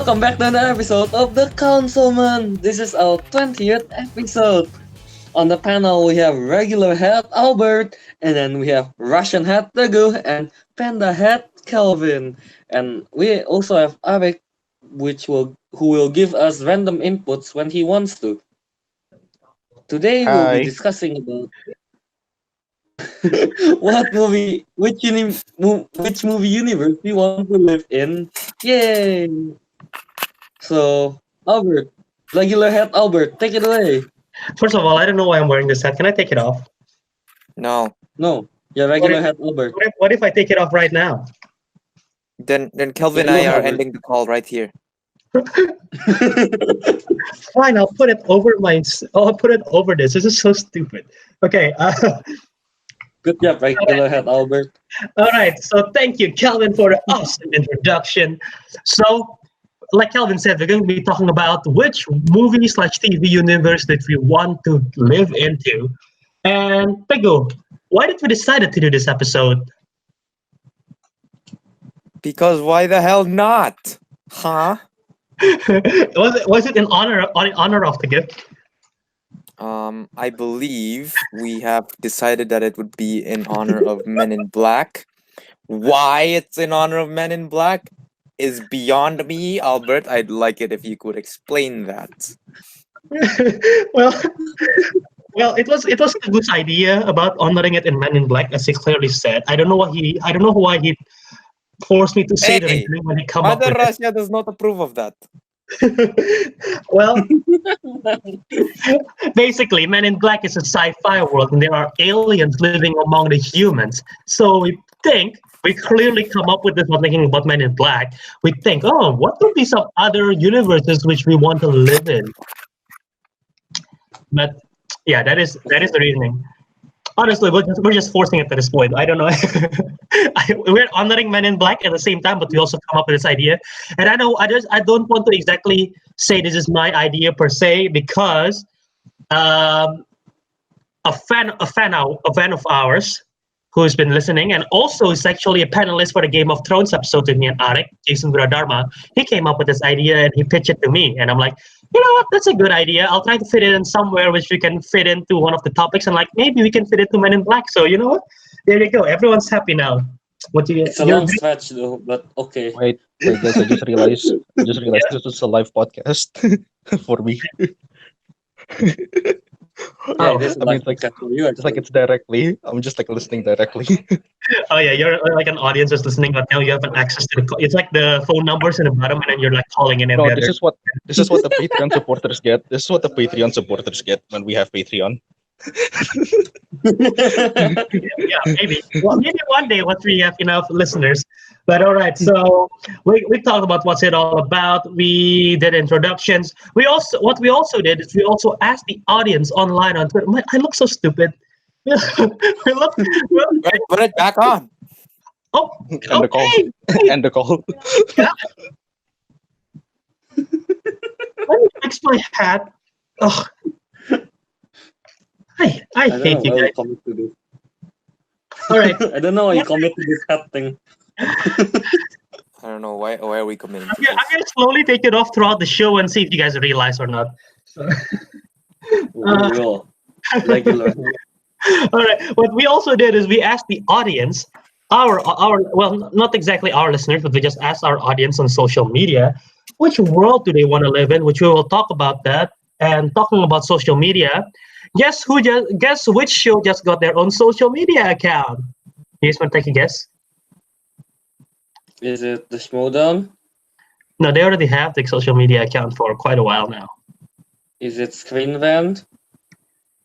Welcome back to another episode of the Councilmen. This is our 20th episode. On the panel, we have regular head Albert, and then we have Russian head Teguh, and Panda head Kelvin. And we also have Ariq, who will give us random inputs when he wants to. Today we'll be Hi. discussing about what movie, which movie universe we want to live in. Yay! So, Albert, regular head Albert, take it away. First of all, I don't know why I'm wearing this hat. Can I take it off? No. No, your regular head Albert. What if I take it off right now? Then Kelvin Yeah, and I no are problem. ending the call right here. Fine, I'll put it over I'll put it over this. This is so stupid. Okay. Good job, regular head Albert. All right. So thank you, Kelvin, for the awesome introduction. So, like Kelvin said, we're going to be talking about which movie/TV universe that we want to live into. And Teguh, why did we decide to do this episode? Because why the hell not? Huh? was it in honor of Teguh? I believe we have decided that it would be in honor of Men in Black. Why it's in honor of Men in Black is beyond me, Albert. I'd like it if you could explain that. well, it was Teguh's idea about honoring it in Men in Black, as he clearly said. I don't know why he forced me to say that Hey, when he come up Mother with it. Russia does not approve of that. Well, basically, Men in Black is a sci-fi world, and there are aliens living among the humans. So we clearly come up with this while thinking about Men in Black. We think, oh, what could be some other universes which we want to live in? But yeah, that is the reasoning. Honestly, we're just forcing it at this point. I don't know. We're honoring Men in Black at the same time, but we also come up with this idea. And I don't want to exactly say this is my idea per se, because a fan of ours who's been listening and also is actually a panelist for the Game of Thrones episode with me and Ariq, Jason Wiradharma, he came up with this idea and he pitched it to me. And I'm like, you know what, that's a good idea. I'll try to fit it in somewhere which we can fit into one of the topics, and like maybe we can fit it to Men in Black. So you know what? There you go. Everyone's happy now. What do you It's a long stretch though, but okay. Wait, guys, I just realized this was a live podcast for me. Yeah, this is I mean, like for you. It's like it's directly. I'm just like listening directly. Oh yeah, you're like an audience that's listening, but now you have an access to it's like the phone numbers in the bottom, and then you're like calling in No, every this other. is what the Patreon supporters get. This is what the Patreon supporters get when we have Patreon. Yeah, maybe. Well, maybe one day once we have enough listeners. But all right, so we talked about what's it all about. We did introductions. What we also did is we also asked the audience online on Twitter. I look so stupid. we look. Right, put it back on. Oh, And the call. okay. And the call. Let me fix my hat. Oh. I I don't hate know you why guys. you commit to this. All right. I don't know why you commit to this hat thing. I don't know why are we committing to I'm this. gonna slowly take it off throughout the show and see if you guys realize or not. So, We will. Regular. all right. What we also did is we asked the audience, our well, not exactly our listeners, but we just asked our audience on social media, which world do they want to live in? Which we will talk about that. And talking about social media, guess which show just got their own social media account? You guys want to take a guess? Is it the Schmodown? No, they already have the social media account for quite a while now. Is it Screen Van?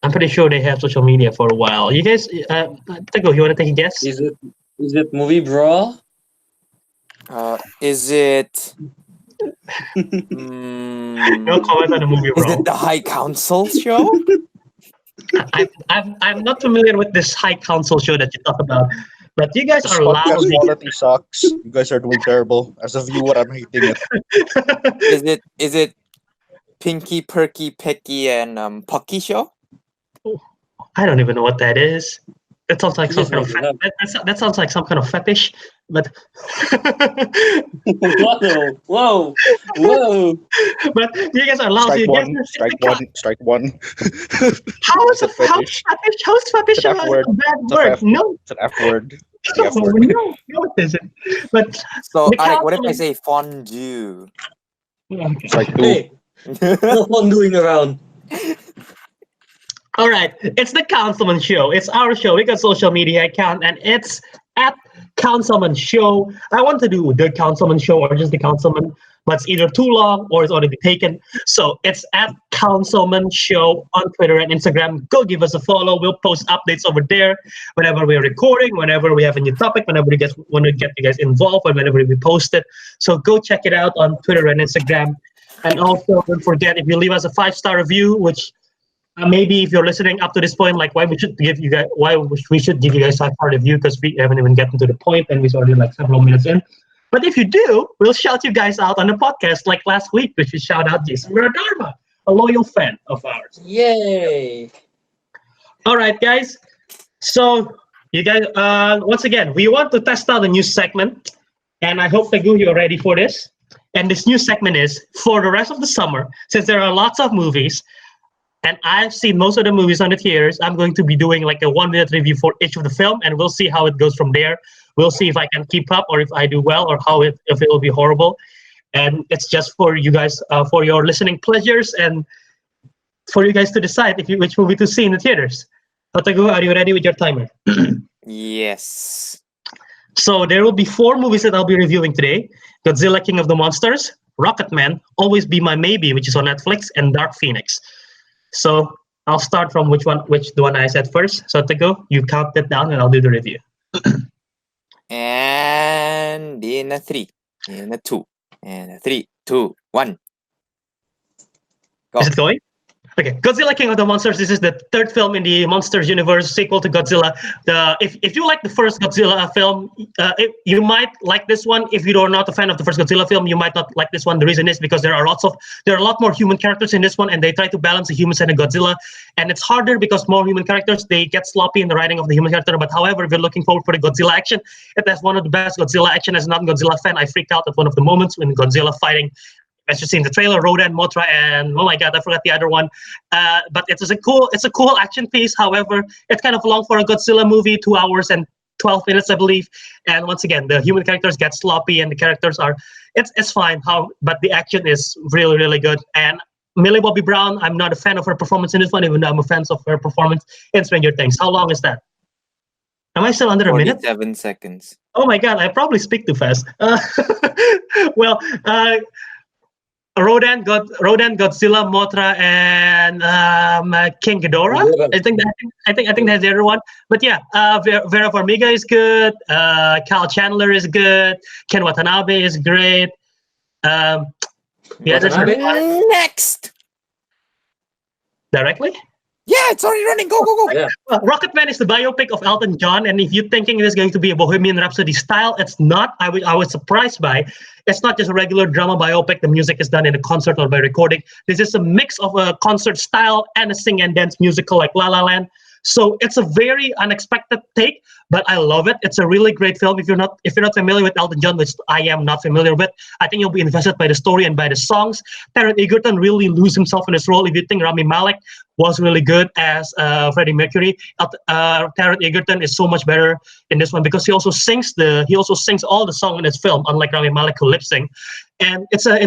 I'm pretty sure they have social media for a while. You guys, Teguh, you want to take a guess? Is it Movie Brawl? Is it? No comment on the movie, Is bro. it the High Council show? I'm not familiar with this High Council show that you talk about, but you guys This are podcast lousy. quality sucks. You guys are doing terrible. As a viewer, I'm hating it. Is it Pinky, Perky, Pecky, and Pucky show? I don't even know what that is. That sounds like some Just kind of make it up. that sounds like some kind of fetish. But Whoa. but you guys are lousy. Strike You guys one, are strike the cut. one, strike one. How is It's a fetish. how is fetish It's an F a word. bad It's a word? F. No, It's an F word. It's the no, F word. no, it isn't. But So, the Ariq, what if I councilman. say fondue? Okay. Strike two. Hey, no fun doing around. All right, it's the Councilman Show. It's our show. We got social media account, and it's at Councilman Show. I want to do the Councilman Show or just the Councilman, but it's either too long or it's already taken. So it's at Councilman Show on Twitter and Instagram. Go give us a follow. We'll post updates over there whenever we're recording, whenever we have a new topic, whenever we want to get you guys involved, and whenever we post it. So go check it out on Twitter and Instagram. And also, don't forget if you leave us a 5-star review, which maybe if you're listening up to this point, like why we should give you guys 5-star review because we haven't even gotten to the point and we're already like several minutes in. But if you do, we'll shout you guys out on the podcast like last week, which we shout out Jason Wiradharma, a loyal fan of ours. Yay. All right, guys. So you guys, once again, we want to test out a new segment, and I hope Teguh you're ready for this. And this new segment is for the rest of the summer, since there are lots of movies. And I've seen most of the movies on the theaters. I'm going to be doing like a 1-minute review for each of the film, and we'll see how it goes from there. We'll see if I can keep up, or if I do well, or if it will be horrible. And it's just for you guys, for your listening pleasures, and for you guys to decide which movie to see in the theaters. Otago, are you ready with your timer? Yes. So there will be 4 movies that I'll be reviewing today: Godzilla King of the Monsters, Rocketman, Always Be My Maybe, which is on Netflix, and Dark Phoenix. So I'll start from which the one I said first. So Teguh, you count that down and I'll do the review. And in a 3, in a 2, and a 3, 2, 1. Go. Is it going? Okay, Godzilla King of the Monsters. This is the 3rd film in the Monsters universe, sequel to Godzilla. If you like the first Godzilla film, you might like this one. If you are not a fan of the first Godzilla film, you might not like this one. The reason is because there are a lot more human characters in this one, and they try to balance the humans and the Godzilla. And it's harder because more human characters, they get sloppy in the writing of the human character. But however, if you're looking forward for the Godzilla action, it has one of the best Godzilla action. As a non-Godzilla fan, I freaked out at one of the moments when Godzilla fighting, as you see in the trailer, Rodan, Mothra, and oh my god, I forgot the other one. But it's a cool action piece. However, it's kind of long for a Godzilla movie, 2 hours and 12 minutes, I believe. And once again, the human characters get sloppy, and the characters it's fine. But the action is really, really good. And Millie Bobby Brown, I'm not a fan of her performance in this one, even though I'm a fan of her performance in Stranger Things. How long is that? Am I still under a minute? 47 seconds. Oh my god, I probably speak too fast. Well, Rodan, Godzilla, Mothra, and King Ghidorah. I think that's the other one. But yeah, Vera Farmiga is good. Kyle Chandler is good. Ken Watanabe is great. Yeah, Next. directly. Yeah, it's already running. Go, go, go. Yeah. Rocketman is the biopic of Elton John, and if you're thinking it is going to be a Bohemian Rhapsody style, it's not. I was surprised by. It's not just a regular drama biopic. The music is done in a concert or by recording. This is a mix of a concert style and a sing and dance musical like La La Land. So it's a very unexpected take, but I love it. It's a really great film. If you're not familiar with Elton John, which I am not familiar with, I think you'll be invested by the story and by the songs. Taron Egerton really lose himself in his role. If you think Rami Malek was really good as Freddie Mercury, Taron Egerton is so much better in this one because he also sings all the song in his film, unlike Rami Malek who lip sync. And it's an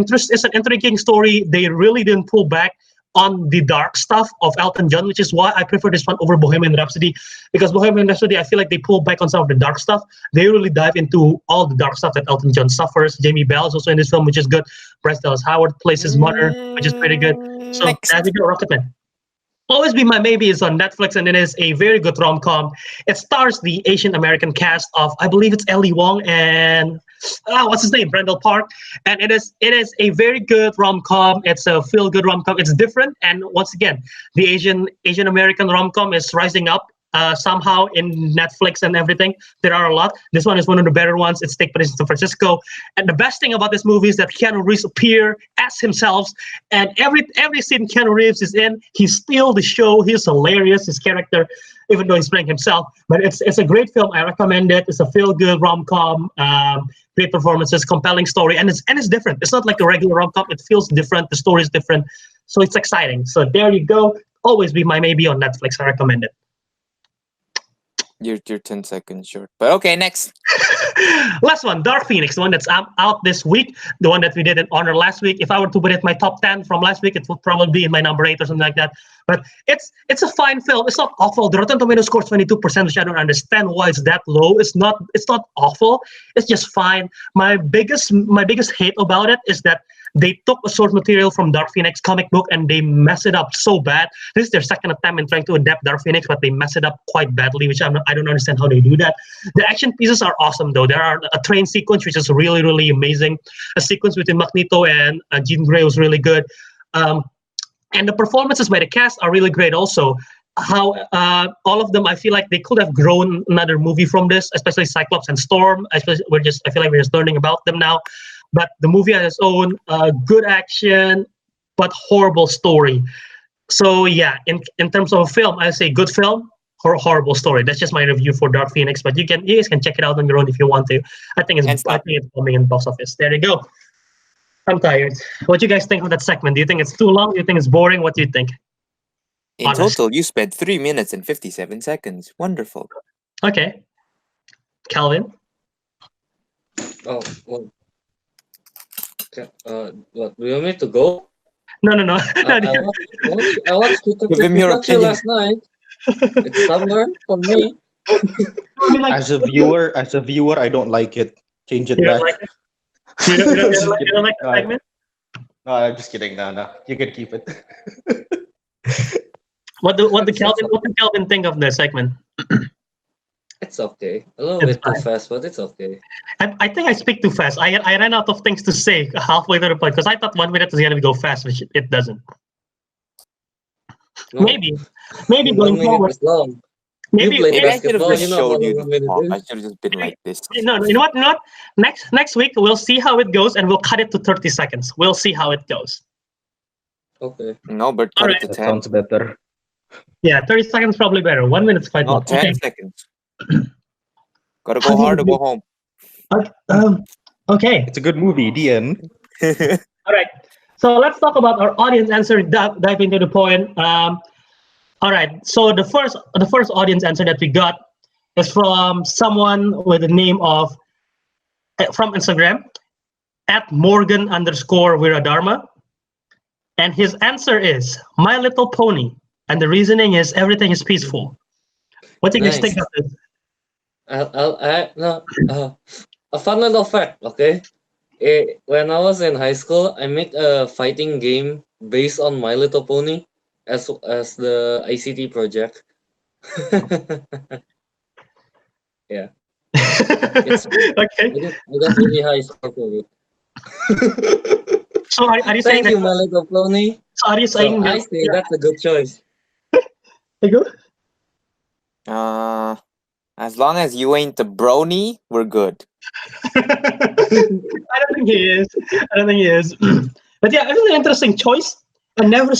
intriguing story. They really didn't pull back on the dark stuff of Elton John, which is why I prefer this one over Bohemian Rhapsody, because Bohemian Rhapsody, I feel like they pull back on some of the dark stuff. They really dive into all the dark stuff that Elton John suffers. Jamie Bell is also in this film, which is good. Bryce Dallas Howard plays his mother, which is pretty good. So there we go, Rocketman. Always Be My Maybe is on Netflix, and it is a very good rom-com. It stars the Asian American cast of, I believe it's Ellie Wong and what's his name, Brendan Park, and it is a very good rom-com. It's a feel-good rom-com. It's different, and once again, the Asian American rom-com is rising up somehow in Netflix and everything. There are a lot. This one is one of the better ones. It's take place in San Francisco. And the best thing about this movie is that Keanu Reeves appear as himself. And every scene Keanu Reeves is in, he steals the show. He's hilarious, his character, even though he's playing himself. But it's a great film. I recommend it. It's a feel-good rom-com, great performances, compelling story, and it's different. It's not like a regular rom-com. It feels different. The story is different. So it's exciting. So there you go. Always Be My Maybe on Netflix. I recommend it. You're 10 seconds short. But okay, next. Last one, Dark Phoenix, the one that's out this week, the one that we did in honor last week. If I were to put it in my top 10 from last week, it would probably be in my number 8 or something like that. But it's a fine film. It's not awful. The Rotten Tomatoes scores 22%, which I don't understand why it's that low. It's not awful. It's just fine. My biggest hate about it is that they took a source material from Dark Phoenix comic book and they mess it up so bad. This is their second attempt in trying to adapt Dark Phoenix, but they mess it up quite badly, which I don't understand how they do that. The action pieces are awesome, though. There are a train sequence, which is really, really amazing. A sequence between Magneto and Jean Grey was really good. And the performances by the cast are really great also. How all of them, I feel like they could have grown another movie from this, especially Cyclops and Storm. I feel like we're just learning about them now. But the movie on its own, good action, but horrible story. So yeah, in terms of a film, I say good film, horrible story. That's just my review for Dark Phoenix. But you guys can check it out on your own if you want to. I think it's coming in box office. There you go. I'm tired. What do you guys think of that segment? Do you think it's too long? Do you think it's boring? What do you think? In total, you spent 3 minutes and 57 seconds. Wonderful. Okay. Kelvin? Oh, well. Okay, what, do you want me to go? No. I watched Give him your Pikachu opinion. last night. It's summer for me. As a viewer, I don't like it. Change it You don't back. like it? You don't like the segment? No, I'm just kidding. No. You can keep it. What did Kelvin think of the segment? It's okay. A little It's bit too fine. fast, but it's okay. I think I speak too fast. I ran out of things to say halfway through the point because I thought 1 minute was going to go fast, which it doesn't. No, Maybe 1 going minute forward. is long. Maybe You play Maybe I should have basketball, just you know showed how you long 1 the minute talk. is. I should have just been like this. no. You know what? Next week we'll see how it goes and we'll cut it to 30 seconds. We'll see how it goes. Okay. No, but cut it Alright. to That 10. sounds better. Yeah, 30 seconds probably better. 1 minute's quite No, long. 10 Okay. seconds. Gotta go hard or go home. Okay. It's a good movie. The end. All right. So let's talk about our audience answer. Dive into the point. All right. So the first audience answer that we got is from someone with the name of from Instagram @Morgan_Wiradharma, and his answer is My Little Pony, and the reasoning is everything is peaceful. What do you guys Nice. think of this? A fun little fact, okay? When I was in high school, I made a fighting game based on My Little Pony as the ICT project. Yeah. It's Okay. I got really high score for it. So are you saying Thank you, My Little Pony. So are you So saying I that? say that's a good choice. As long as you ain't the brony, we're good. I don't think he is. But yeah, it's an interesting choice. I've never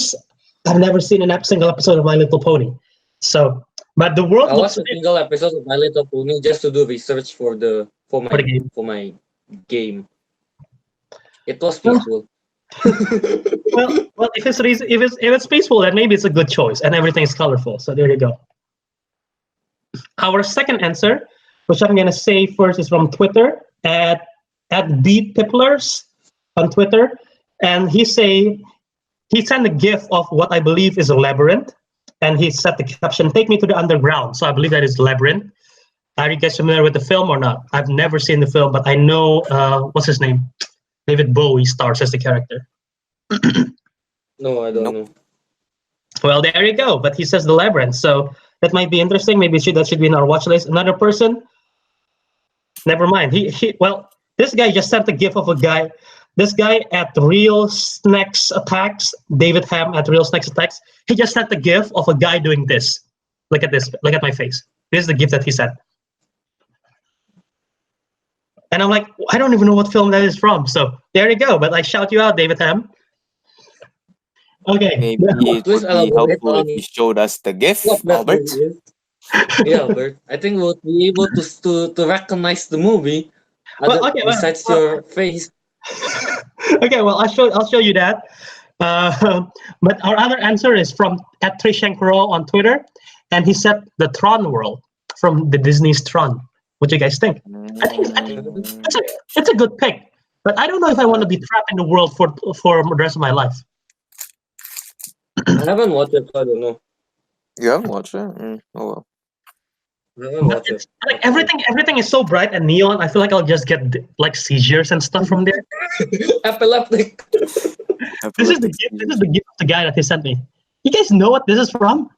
seen a single episode of My Little Pony. So, but the world I looks watched a single episode of My Little Pony just to do research for my game. game. It was peaceful. well, if it's peaceful, then maybe it's a good choice, and everything is colorful. So there you go. Our second answer, which I'm gonna say first, is from Twitter at @bpipplers on Twitter, and he sent a GIF of what I believe is a labyrinth, and he set the caption, "Take me to the underground." So I believe that is Labyrinth. Are you guys familiar with the film or not? I've never seen the film, but I know what's his name? David Bowie stars as the character. No, I don't Nope. know. Well, there you go. But he says the Labyrinth, so that might be interesting. Maybe that should be in our watch list. Another person, never mind. This guy just sent a GIF of a guy. This guy at Real Snacks Attacks, David Ham at Real Snacks Attacks, he just sent a GIF of a guy doing this. Look at this. Look at my face. This is the gift that he sent. And I'm like, I don't even know what film that is from. So there you go. But I shout you out, David M. Okay. Maybe it Please would be elaborate helpful if on you showed us the GIF, what that Albert. movie is. Yeah, Albert. I think we'll be able to recognize the movie. Well, okay. Besides your face. Okay. Well, I'll show you that. But our other answer is from @Trishankro on Twitter, and he said the Tron world from the Disney's Tron. What do you guys think? I think Mm, it's a good pick, but I don't know if I want to be trapped in the world for the rest of my life. I haven't watched it, so I don't know. you haven't watched it? Oh well. I haven't But watched it's it. like everything is so bright and neon. I feel like I'll just get like seizures and stuff from there. Epileptic. This is the gift. This is the gift of the guy that he sent me. You guys know what this is from?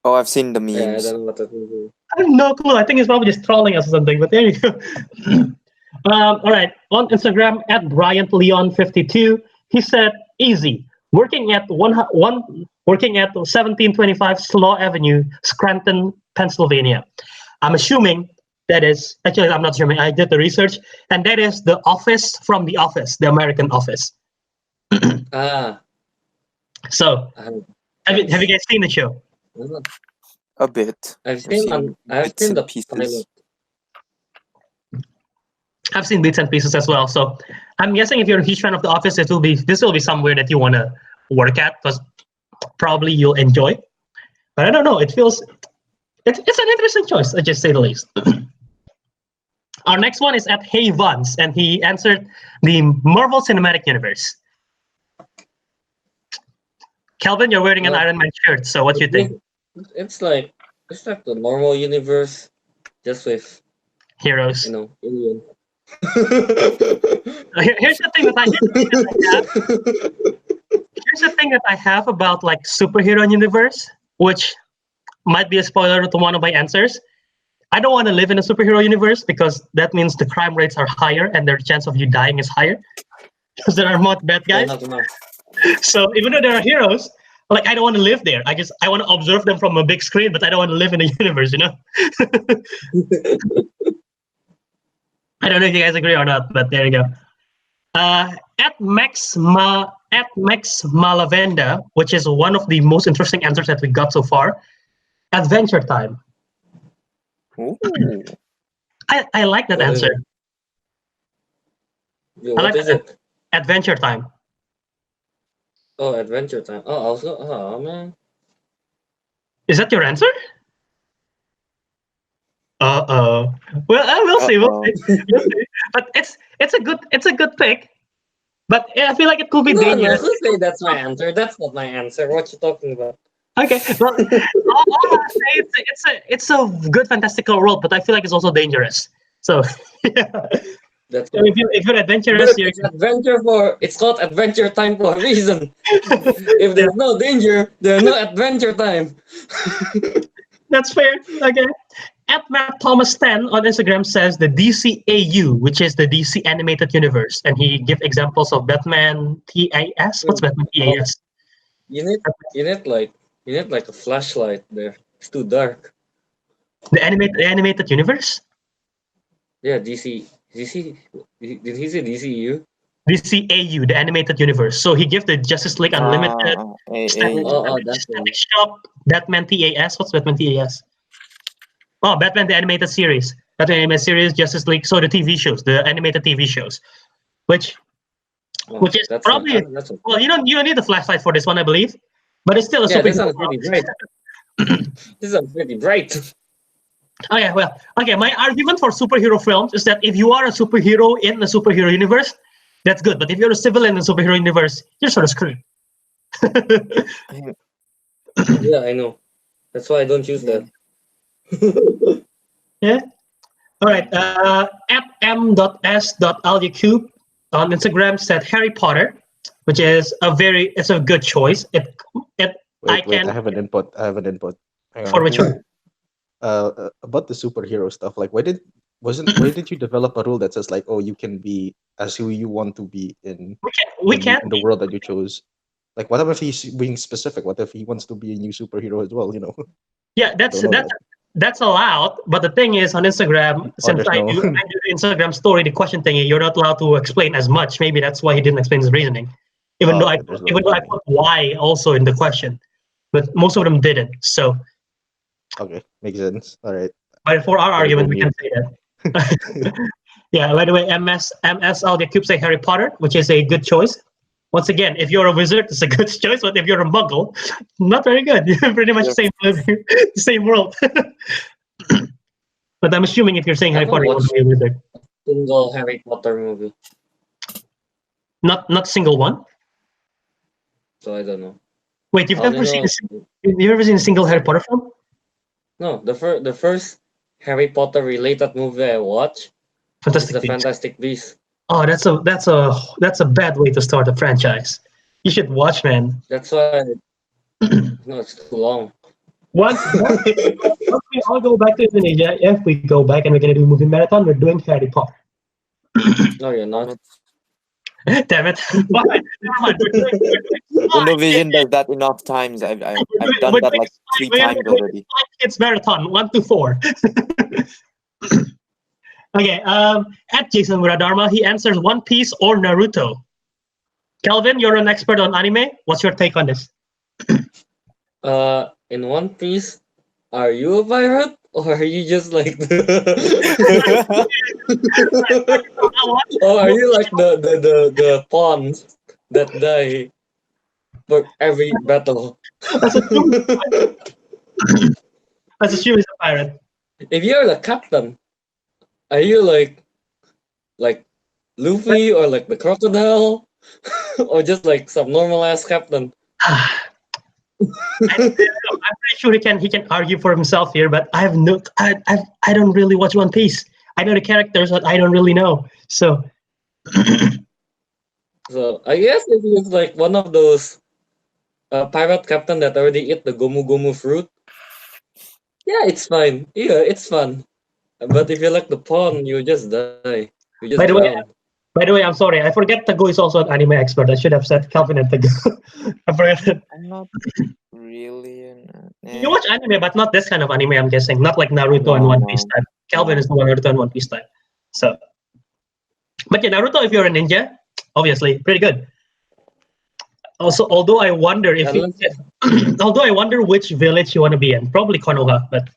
Oh, I've seen the Yeah, I memes. don't know what that movie is. I have no clue. I think he's probably just trolling us or something. But there you go. All right. On Instagram @BryantLeon52, he said, "Easy. Working at working at 1725 Slaw Avenue, Scranton, Pennsylvania." I'm assuming that is actually I'm not assuming. I did the research, and that is the office from The Office, the American Office. Ah, So, I haven't- have you guys seen the show? A bit. I've seen bits and the pieces. pilot. I've seen bits and pieces as well. So I'm guessing if you're a huge fan of The Office, this will be somewhere that you want to work at because probably you'll enjoy. But I don't know. It's an interesting choice, I just say the least. Our next one is @HeyVans, and he answered the Marvel Cinematic Universe. Kelvin, you're wearing an Iron Man shirt, so what do you think? It's like the normal universe, just with Heroes. alien. Here's the thing that I have. Here's the thing that I have about like superhero universe, which might be a spoiler to one of my answers. I don't want to live in a superhero universe because that means the crime rates are higher and the chance of you dying is higher because there are more bad guys. So even though there are heroes, like I don't want to live there. I want to observe them from a big screen, but I don't want to live in a universe, I don't know if you guys agree or not, but there you go. @Max Malavenda, which is one of the most interesting answers that we got so far. Adventure Time. Ooh. I like that What is answer. Yeah, I like what is that. it? Adventure Time. Oh, Adventure Time. Oh, also, oh man. Is that your answer? Uh-oh. Well, we'll see. We'll see. But it's a good pick. But I feel like it could be No, dangerous. who say that's my answer? That's not my answer. What you talking about? Okay. Well, all I say it's a good fantastical world, but I feel like it's also dangerous. So yeah. That's So if you're adventurous, But it's called Adventure Time for a reason. If there's no danger, there's no Adventure Time. that's fair. Okay. Matt Thomas 10 on Instagram says the DCAU, which is the DC Animated Universe, and he gives examples of Batman TAS. What's Batman TAS? You need like a flashlight there. It's too dark. The animated universe? Yeah, DC. Did he say DCU? DCAU, the animated universe. So he gives the Justice League Unlimited, That's Static Shock, Batman TAS. What's Batman TAS? Oh, Batman the Animated Series. Batman the Animated Series, Justice League. So the TV shows, the animated TV shows, which is that's probably well, you don't need a flashlight for this one, I believe, but it's still a this superhero. one's pretty bright. This one's pretty bright. Oh yeah, well, okay. My argument for superhero films is that if you are a superhero in the superhero universe, that's good. But if you're a civilian in the superhero universe, you're sort of screwed. Yeah, I know. That's why I don't use that. Yeah. All right. @m.s.alucube on Instagram said Harry Potter, which is it's a good choice. Wait, I have an input. Hang For on. which one? About the superhero stuff. Like, why did you develop a rule that says like, oh, you can be as who you want to be in We can't in the world that you chose? Like, what if he's being specific? What if he wants to be a new superhero as well? Yeah, Don't know that. that's allowed. But the thing is, on Instagram, since there's I no. do the Instagram story, the question thingy, you're not allowed to explain as much. Maybe that's why he didn't explain his reasoning. Even though Okay, there's no even though I reasoning. put why also in the question, but most of them didn't. So, Okay, makes sense. All right. but for our Gotta go argument, we can mute. say that. Yeah. By the way, MS Aldia Cube say Harry Potter, which is a good choice. Once again, if you're a wizard, it's a good choice. But if you're a muggle, not very good. You're pretty much Yes. the same world. But I'm assuming if you're saying I Harry haven't Potter, you want to watched be a wizard. single Harry Potter movie, Not single one. so I don't know. Wait, you've I only never seen know. you've ever seen a single Harry Potter film? No, the first Harry Potter related movie I watched is Fantastic the Beasts. Fantastic Beasts. Oh, that's a bad way to start a franchise. You should watch, man. That's why. No, it's too long. Once we all go back to Indonesia, if we go back and we're gonna do a movie marathon, we're doing Harry Potter. No, you're not. Damn it! Fine, never mind. Indovision does that enough times. I've done that like 3 times already. It's marathon 1 to 4. Okay. At Jason Wiradharma, he answers One Piece or Naruto. Kelvin, you're an expert on anime. What's your take on this? In One Piece, are you a pirate or are you just like or are you like the pawns that die for every battle? Let's assume he's a pirate. If you're the captain, are you like Luffy or like the crocodile, or just like some normal ass captain? I'm pretty sure he can argue for himself here, but I don't really watch One Piece. I know the characters, but I don't really know. So So I guess if he's like one of those pirate captain that already eat the gomu gomu fruit, yeah, it's fine. Yeah, it's fun. But if you're like the pawn, you just die. You just by the way, drown. I'm sorry. I forget Teguh is also an anime expert. I should have said Calvin and Teguh. I forgot it. I'm not really You watch anime, but not this kind of anime, I'm guessing. Not like Naruto and No, One Piece no. type. Calvin is the Naruto and One Piece type. So, but yeah, Naruto, if you're a ninja, obviously, pretty good. Also, although I wonder if you, although I wonder which village you want to be in. Probably Konoha, but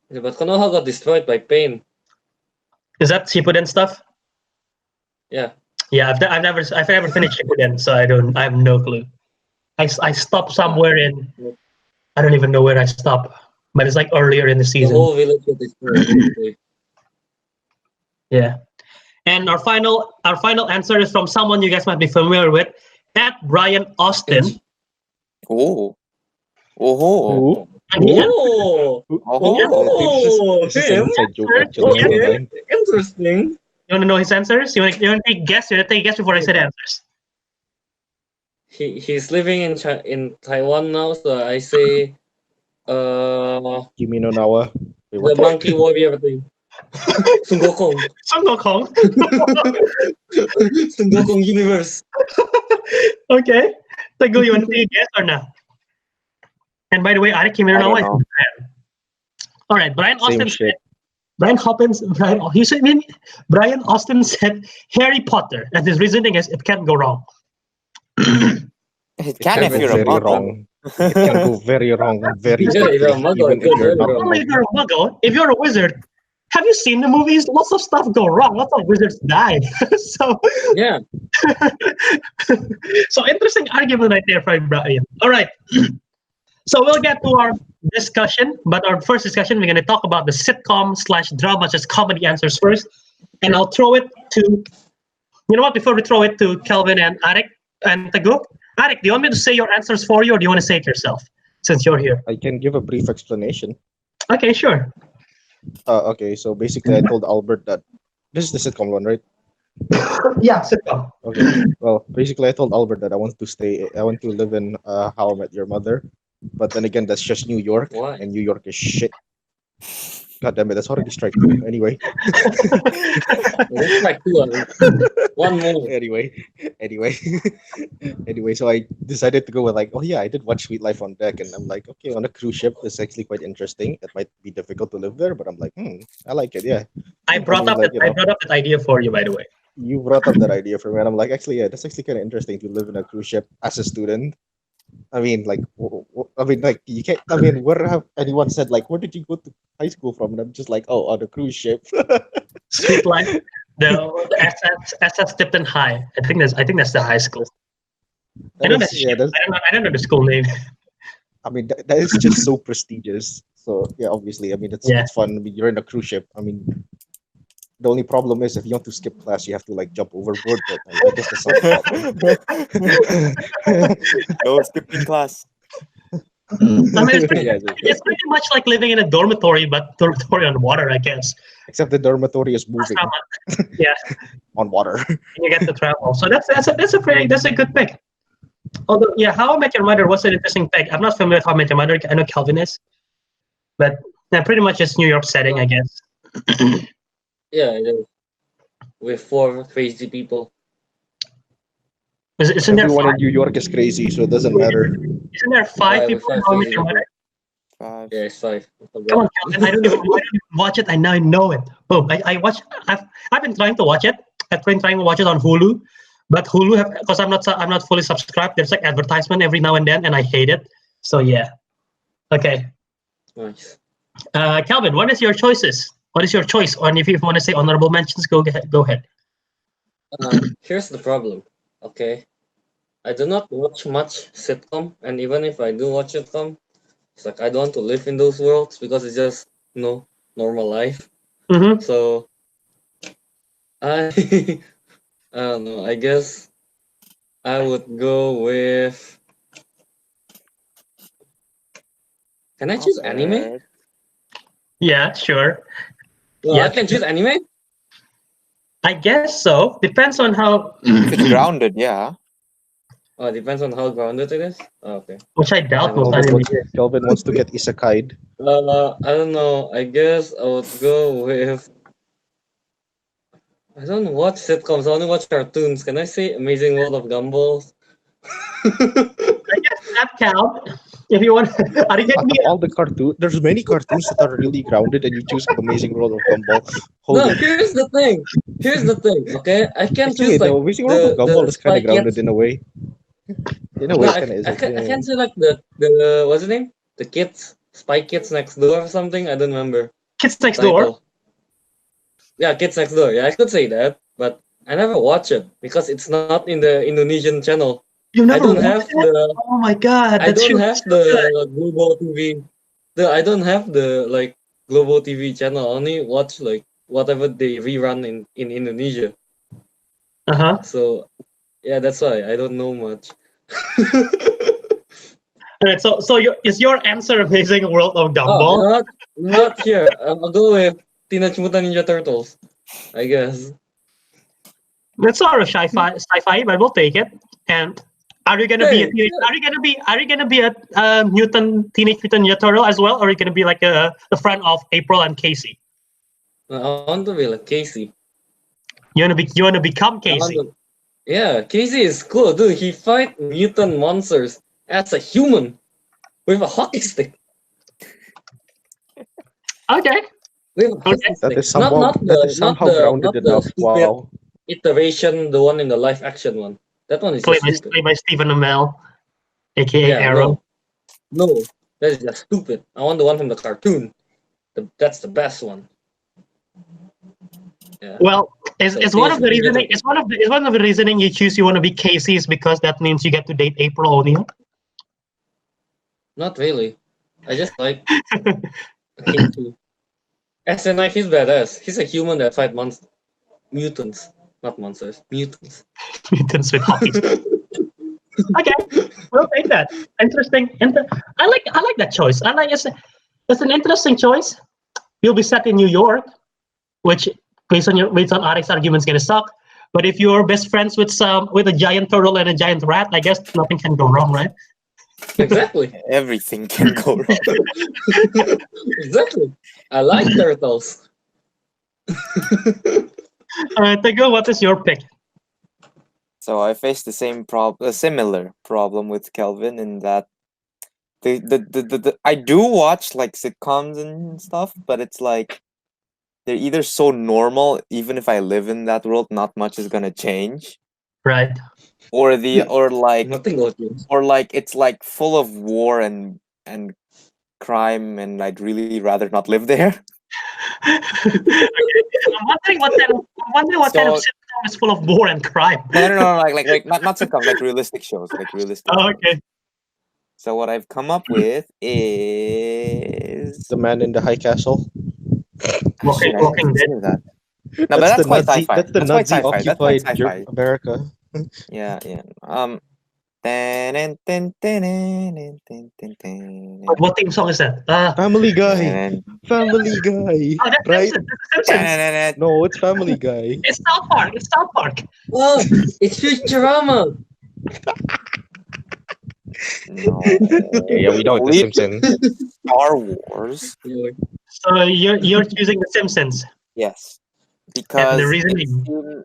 Yeah, but Konoha got destroyed by pain. is that Shippuden stuff? Yeah. Yeah, I've never finished Shippuden, so I have no clue. I stopped somewhere in, I don't even know where I stopped, but it's like earlier in the The season. whole village got destroyed. Yeah. And our final answer is from someone you guys might be familiar with, at Brian Austin. Oh. Oh. And he answered, Oh, Oh. This is an him. inside joke, actually. Okay. Never mind. Interesting. You want to know his answers? You want to take a guess? You want to take a guess before I say the answers? He's living in Taiwan now, so I say Kimi no Nawa. Wait, the what? monkey warrior thing. Sun Gokong. Sun Gokong. Sun Gokong universe. Okay. Teguh, you want to take a guess or not? And by the way, Ariq I don't Andria know. is fan. All right, Brian Same Austin. shit. Brian Austin said Harry Potter, and his reasoning is it can't go wrong. It can if go you're a very muggle. wrong. It can go very wrong very Yeah, if you're a quickly, muggle, even it if goes you're very not a wrong. Only muggle. if you're a muggle. If you're a wizard, have you seen the movies? Lots of stuff go wrong. Lots of wizards die. So, Yeah. so interesting argument right there from Brian. All right. So we'll get to our discussion, but our first discussion, we're going to talk about the sitcom/drama, just comedy answers first. And I'll throw it to, you know what, before we throw it to Kelvin and Ariq and Teguh, Ariq, do you want me to say your answers for you, or do you want to say it yourself, since you're here? I can give a brief explanation. Okay, sure. Okay, so basically, I told Albert that this is the sitcom one, right? Yeah, sitcom. Okay. Well, basically, I told Albert that I want to live in How I Met Your Mother, but then again, that's just New York, Why? and New York is shit. God damn it, that's already strike two. Anyway. That's like two. One more. anyway, anyway, anyway. So I decided to go with like, oh yeah, I did watch Sweet Life on Deck, and I'm like, okay, on a cruise ship, it's actually quite interesting. It might be difficult to live there, but I'm like, I like it. Yeah. I brought up that idea for you, by the way. You brought up that idea for me, and I'm like, actually, yeah, that's actually kind of interesting to live in a cruise ship as a student. I mean, like, like you can't. I mean, where have anyone said like, where did you go to high school from? And I'm just like, oh, on a cruise ship. Sweet Life, the SS Tipton High. I think that's the high school. I don't know the school name. I mean, that is just so prestigious. So yeah, obviously, I mean, it's fun. I mean, you're in a cruise ship. I mean, the only problem is if you want to skip class, you have to like jump overboard. But I guess that's not a problem. No skipping class. I mean, it's pretty much like living in a dormitory, but dormitory on water, I guess. Except the dormitory is moving. Yeah. On water. And you get to travel. So that's a good pick. Although, yeah, How I Met Your Mother was an interesting pick. I'm not familiar with How I Met Your Mother. I know Kelvin is, but yeah, pretty much it's New York setting, I guess. Yeah, it is. With 4 crazy people. Isn't Everyone in New York is crazy, so it doesn't matter. Isn't there 5 people in How I Met Your Mother? 5. Yeah, it's 5. Come on, Kelvin. I don't even watch it. I now know it. Boom. I've been trying to watch it. I've been trying to watch it on Hulu, but Hulu because I'm not fully subscribed. There's like advertisement every now and then, and I hate it. So yeah. Okay. Nice. Kelvin, what is your choices? What is your choice? And if you want to say honorable mentions, go ahead. Here's the problem. Okay, I do not watch much sitcom, and even if I do watch sitcom, it's like I don't want to live in those worlds because it's just normal life. Mm-hmm. So I I don't know. I guess I would go with. Can I choose anime? Yeah, sure. Well, I can choose anime. I guess so. Depends on how. If it's grounded, yeah. Oh, it depends on how grounded it is. Oh, okay. Which I doubt most anime. Kelvin wants to get isekai'd. I don't know. I guess I would go with. I don't watch sitcoms. I only watch cartoons. Can I say Amazing World of Gumball? I guess that count. If you want, all the cartoons. There's many cartoons that are really grounded, and you choose Amazing World of Gumball. No, here's the thing. Okay, I can choose like the Amazing World of Gumball is kind of grounded in a way. In a way, kind of is. I can't say like the what's the name? The kids, Spy Kids Next Door or something. I don't remember. Kids Next Door. Yeah, Kids Next Door. Yeah, I could say that, but I never watch it because it's not in the Indonesian channel. You never have the. Oh my god! I don't have the Global TV. I don't have the like Global TV channel. I only watch like whatever they rerun in Indonesia. So, yeah, that's why I don't know much. Alright, so is your answer Amazing World of Gumball? Not here. I'll go with Teenage Mutant Ninja Turtles, I guess. That's sort of sci-fi, but we'll take it. And are you gonna be a mutant Teenage Mutant Ninja Turtle as well, or are you gonna be like the friend of April and Casey? I want to be like Casey. You wanna become Casey? Yeah, Casey is cool, dude. He fight mutant monsters as a human with a hockey stick. Okay. That is somehow grounded enough. Wow. Iteration, the one in the live action one. That one is played by Stephen Amell, aka Arrow. No, that is just stupid. I want the one from the cartoon. That's the best one. Yeah. Well, it's one of the reasoning. It's one of the reasoning you choose. You want to be Casey is because that means you get to date April O'Neil. Not really. I just like Casey. SNI, he's badass. He's a human that fight mutants. Not monsters, mutants. Mutants with hockey. Okay, we'll take that. Interesting. I like that choice. I like it's an interesting choice. You'll be set in New York, which based on Ariq's argument is gonna suck. But if you're best friends with a giant turtle and a giant rat, I guess nothing can go wrong, right? Exactly. Everything can go wrong. Exactly. I like turtles. Teguh, what is your pick? So I faced the same a similar problem with Kelvin in that I do watch like sitcoms and stuff, but it's like they're either so normal, even if I live in that world, not much is gonna change, Right. or Nothing will change. it's like full of war and crime, and I'd really rather not live there. Okay. I'm wondering what kind of So sitcom is full of war and crime. no, like not sitcoms, like realistic shows, like realistic Oh, shows. okay. So what I've come up with is The Man in the High Castle. shit. I didn't Walking Dead. consider that. No, but that's quite sci-fi. That's the That's quite Nazi sci-fi. That's quite occupied sci-fi. America. Yeah. What theme song is that? Family Guy. Family Guy. Oh, that's Right? Simpsons. That's Simpsons. No, it's Family Guy. It's South Park. It's South Park. Oh, it's Futurama. No. Yeah, we know it's The Simpsons. Star Wars. So you're choosing The Simpsons. Yes. And Because the reasoning.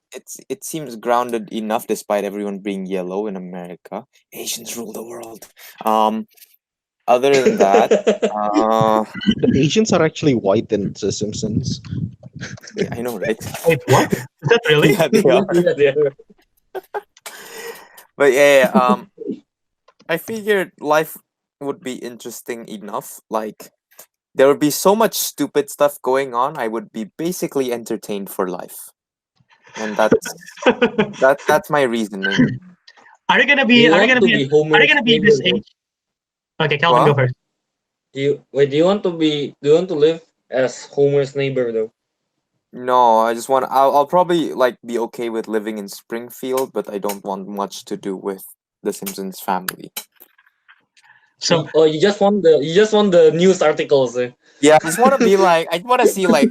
it seems grounded enough despite everyone being yellow in America. Asians rule the world. Other than that, The Asians are actually white in The Simpsons. yeah, I know, right? Wait, what? Is that really? Yeah, they are. Yeah. But yeah, I figured life would be interesting enough. Like there would be so much stupid stuff going on. I would be basically entertained for life, and that's my reasoning. Are you gonna Do be? you Are you want gonna to be? be Homer's Are you gonna be neighbor, this though? age? Okay, Calvin, go What? first. Do you want to be? Do you want to live as Homer's neighbor though? No, I just want. I'll probably like be okay with living in Springfield, but I don't want much to do with the Simpsons family. So, You just want the news articles. Yeah, I just want to be like I want to see like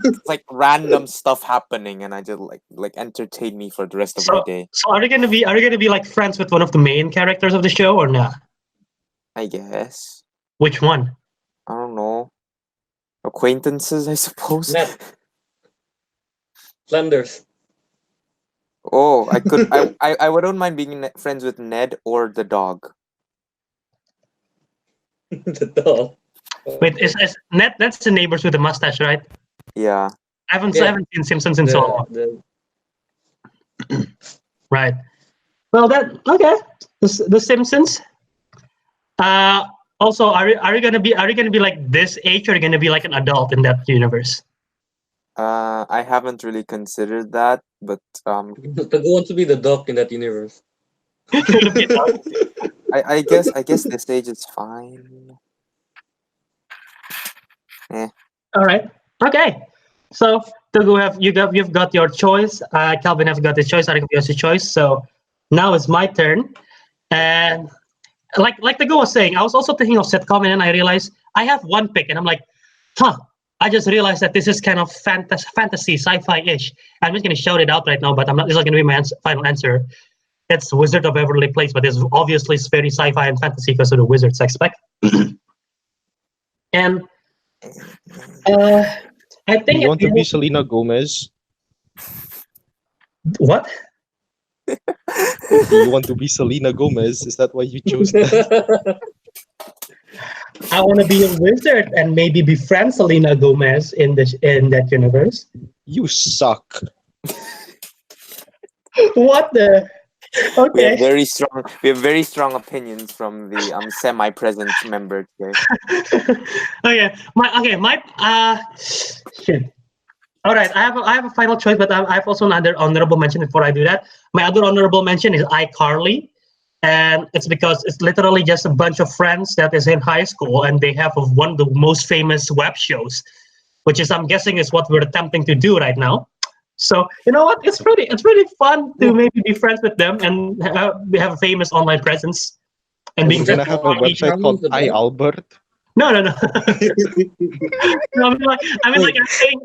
random stuff happening, and I just like entertain me for the rest of my so, day. so are you gonna be? Are you gonna be like friends with one of the main characters of the show or not? I guess. Which one? I don't know. Acquaintances, I suppose. Ned, Flanders. Oh, I could. I wouldn't mind being friends with Ned or the dog. The dog. Wait, is Ned? That's the neighbors with the mustache, right? Yeah. I haven't Yeah. seen Simpsons in so long. the Right. Well, okay. The Simpsons. Also, are you gonna be like this age, or are you gonna be like an adult in that universe? I haven't really considered that, but Teguh wants to be the dog in that universe. I guess this age is fine. All right. Okay. So you've got your choice. Calvin have got his choice. Ariq has his choice. So now it's my turn. And like the guy was saying, I was also thinking of sitcom, and then I realized I have one pick, and I'm like, I just realized that this is kind of fantasy, sci-fi-ish. I'm just gonna shout it out right now, but I'm not. This is not gonna be my final answer. It's Wizard of Waverly Place, but it's obviously very sci-fi and fantasy because of the wizards I expect. And I Do think you want to be Selena Gomez? what? Do you want to be Selena Gomez? Is that why you chose that? I want to be a wizard and maybe befriend Selena Gomez in that universe. You suck. What the? We have Okay. very strong opinions from the semi-present member today. Shit. All right, I have a final choice, but I have also another honorable mention before I do that. My other honorable mention is iCarly, and it's because it's literally just a bunch of friends that is in high school, and they have one of the most famous web shows, which is I'm guessing is what we're attempting to do right now. So you know what? It's pretty fun to maybe be friends with them and have a famous online presence. And being We're gonna have a website called iAlbert. No. No, I'm saying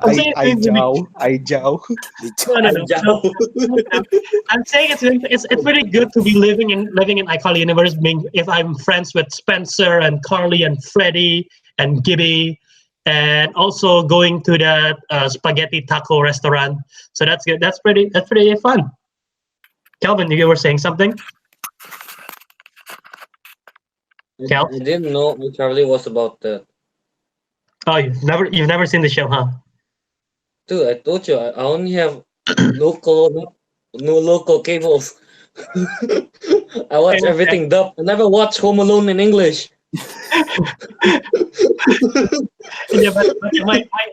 I'm saying it's going to be I Jow. no. I'm saying it's pretty good to be living in iCarly universe. Being if I'm friends with Spencer and Carly and Freddie and Gibby, and also going to that spaghetti taco restaurant. So that's good. That's pretty fun. Kelvin, you were saying something? Kel? I didn't know Charlie was about that. Oh, you've never seen the show, huh? Dude, I told you I only have local no local cables. I watch Okay. everything dubbed. I never watch Home Alone in English. Yeah, but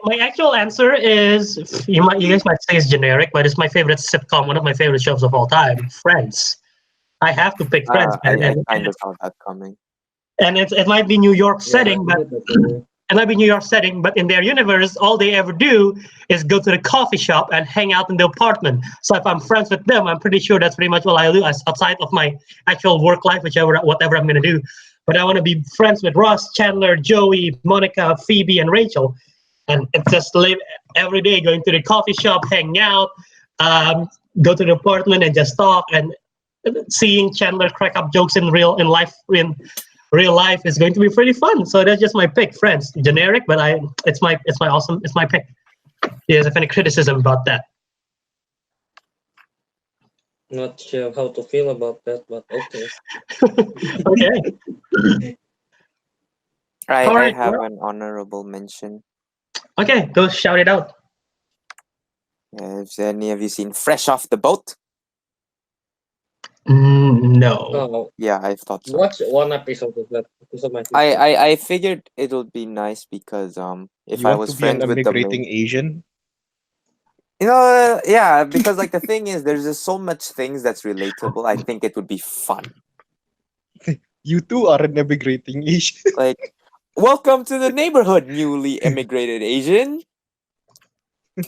my actual answer is you guys might say it's generic, but it's my favorite sitcom, one of my favorite shows of all time, Friends. I have to pick Friends, I, man. I And, kind of saw that coming. it might be New York Yeah, I setting, but knew that. it might be New York setting, but in their universe, all they ever do is go to the coffee shop and hang out in the apartment. So if I'm friends with them, I'm pretty sure that's pretty much what I do outside of my actual work life, whatever I'm gonna do. But I want to be friends with Ross, Chandler, Joey, Monica, Phoebe, and Rachel, and just live every day going to the coffee shop, hang out, go to the apartment, and just talk. And seeing Chandler crack up jokes in real life is going to be pretty fun. So that's just my pick, Friends. Generic, but it's my pick. Do you guys have any criticism about that? Not sure how to feel about that, but okay. Okay. I All right. have an honorable mention. Okay, go shout it out. Have any of you seen Fresh Off the Boat? No. Oh, Yeah, I thought so. watch one episode of that. Episode my I figured it would be nice because if You I want was to be an friends with the immigrating main, Asian? yeah, because like the thing is, there's just so much things that's relatable. I think it would be fun. You too are an immigrating Asian. Like, welcome to the neighborhood, newly immigrated Asian.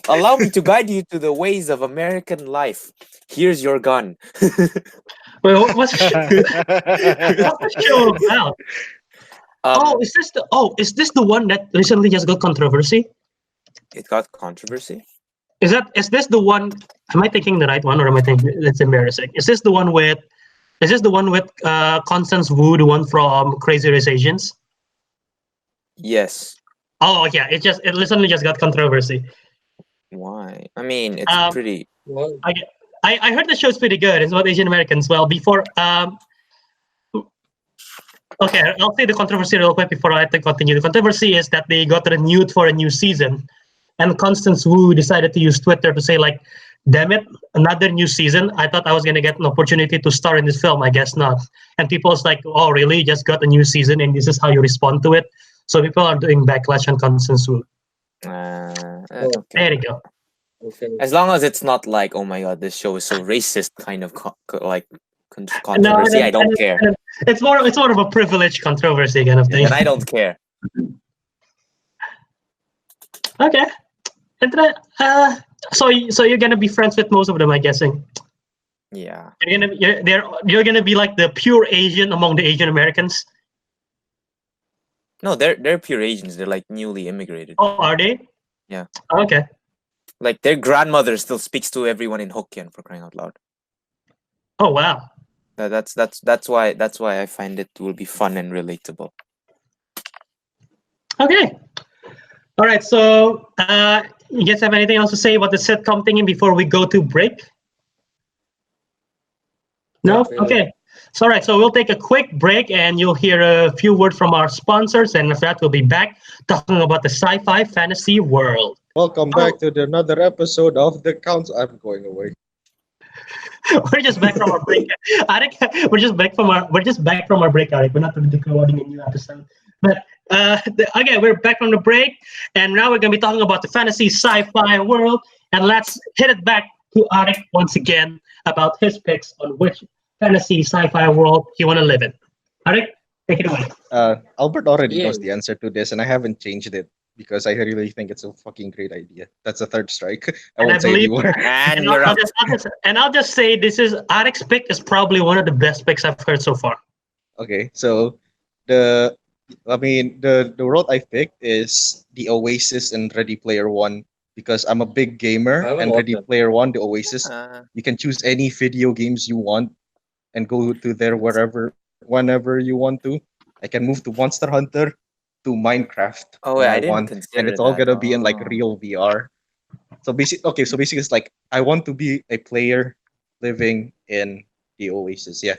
Allow me to guide you to the ways of American life. Here's your gun. Wait, what's the show about? Is this the one that recently just got controversy? It got controversy. Is this the one? Am I thinking the right one, or am I thinking it's embarrassing? Is this the one with Constance Wu, the one from Crazy Rich Asians? Yes. Oh yeah, it recently just got controversy. Why? I mean, it's pretty. Well, I heard the show's pretty good. It's about Asian Americans. Well, before okay, I'll say the controversy real quick before I continue. The controversy is that they got renewed for a new season, and Constance Wu decided to use Twitter to say like, "Damn it, another new season! I thought I was gonna get an opportunity to star in this film. I guess not." And people's like, "Oh, really? You just got a new season, and this is how you respond to it?" So people are doing backlash on Constance Wu. Okay. There you go. okay. As long as it's not like, oh my god, this show is so racist kind of controversy, I don't care. It's more of a privileged controversy kind of thing. And I don't care. Okay. And then, so you're gonna be friends with most of them, I'm guessing. Yeah. You're gonna be like the pure Asian among the Asian Americans. No, they're pure Asians. They're like newly immigrated. Oh, are they? Yeah. Okay. Like their grandmother still speaks to everyone in Hokkien, for crying out loud. Oh wow. That's why I find it will be fun and relatable. Okay. All right. So, you guys have anything else to say about the sitcom thingy before we go to break? No. Not really. Okay. So, all right. So we'll take a quick break, and you'll hear a few words from our sponsors, and after that, we'll be back talking about the sci-fi fantasy world. Welcome back to another episode of the Council. I'm going away. We're just back from our break. Ariq, we're just back from our break, Ariq. We're not recording a new episode. But again, we're back from the break, and now we're gonna be talking about the fantasy sci-fi world. And let's hit it back to Ariq once again about his picks on which fantasy sci-fi world he wanna live in. Ariq, take it away. Albert already Yeah. knows the answer to this, and I haven't changed it because I really think it's a fucking great idea. That's a third strike. I And won't say believe- anymore. And And you're I'll out. just say this is Ariq's pick is probably one of the best picks I've heard so far. Okay, so the I mean, the world I picked is the Oasis and Ready Player One because I'm a big I gamer haven't and watched Ready it. Player One, the Oasis, Uh, you can choose any video games you want and go to there whenever you want to. I can move to Monster Hunter to Minecraft oh when wait, I I didn't want, and consider it's all that. gonna be in like Oh. real VR. So basically, it's like I want to be a player living in the Oasis. Yeah,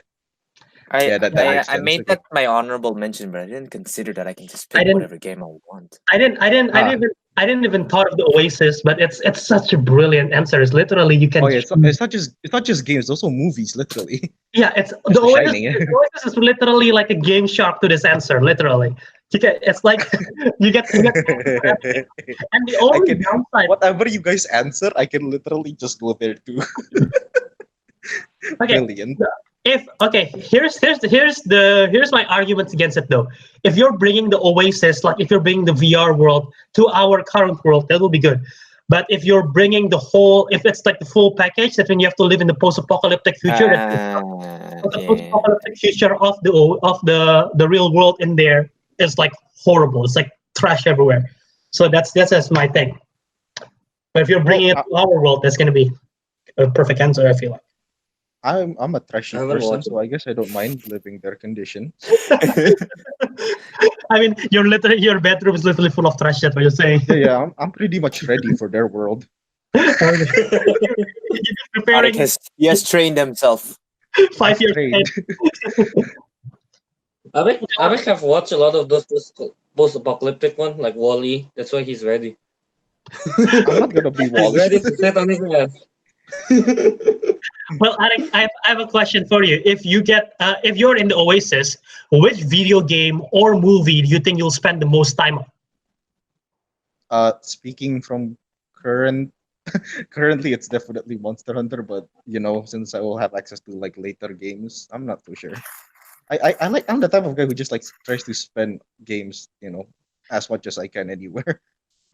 I, yeah, that I makes I sense. made Okay. that my honorable mention, but I didn't consider that I can just I pick didn't whatever game I want. I didn't I didn't I Ah, didn't even I didn't even thought of the Oasis, but it's such a brilliant answer. It's literally you oh can yeah, choose. it's not just games, it's also movies, literally. Yeah, it's Just the The Oasis. Shining. The Oasis is literally like a game shark to this answer. Literally, it's like you get answers for everything. And the I only can downside, whatever you guys answer, I can literally just go there too. okay, Brilliant. if okay, here's my argument against it though. If you're bringing the Oasis, like if you're bringing the VR world to our current world, that will be good. But if you're bringing if it's like the full package, that when you have to live in the post-apocalyptic future, that the Yeah. post-apocalyptic future of the real world in there is like horrible. It's like trash everywhere. So that's my thing. But if you're Well, bringing it to our world, that's gonna be a perfect answer. I feel like. I'm a I trashy haven't person, watched it. so I guess I don't mind living their conditions. I mean, your bedroom is literally full of trash. That's what you're saying. Yeah, yeah, I'm pretty much ready for their world. You're just Arik preparing he has trained himself. 5 years ahead. Trained. Ariq have watched a lot of those post-apocalyptic one, like Wall-E. That's why he's ready. I'm not gonna be He's Wally. ready to sit on his ass. Well, Alex, I have a question for you. If you're in the Oasis, which video game or movie do you think you'll spend the most time on? Speaking from current currently it's definitely Monster Hunter, but since I will have access to like later games, I'm not too sure. I'm the type of guy who just like tries to spend games, as much as I can anywhere.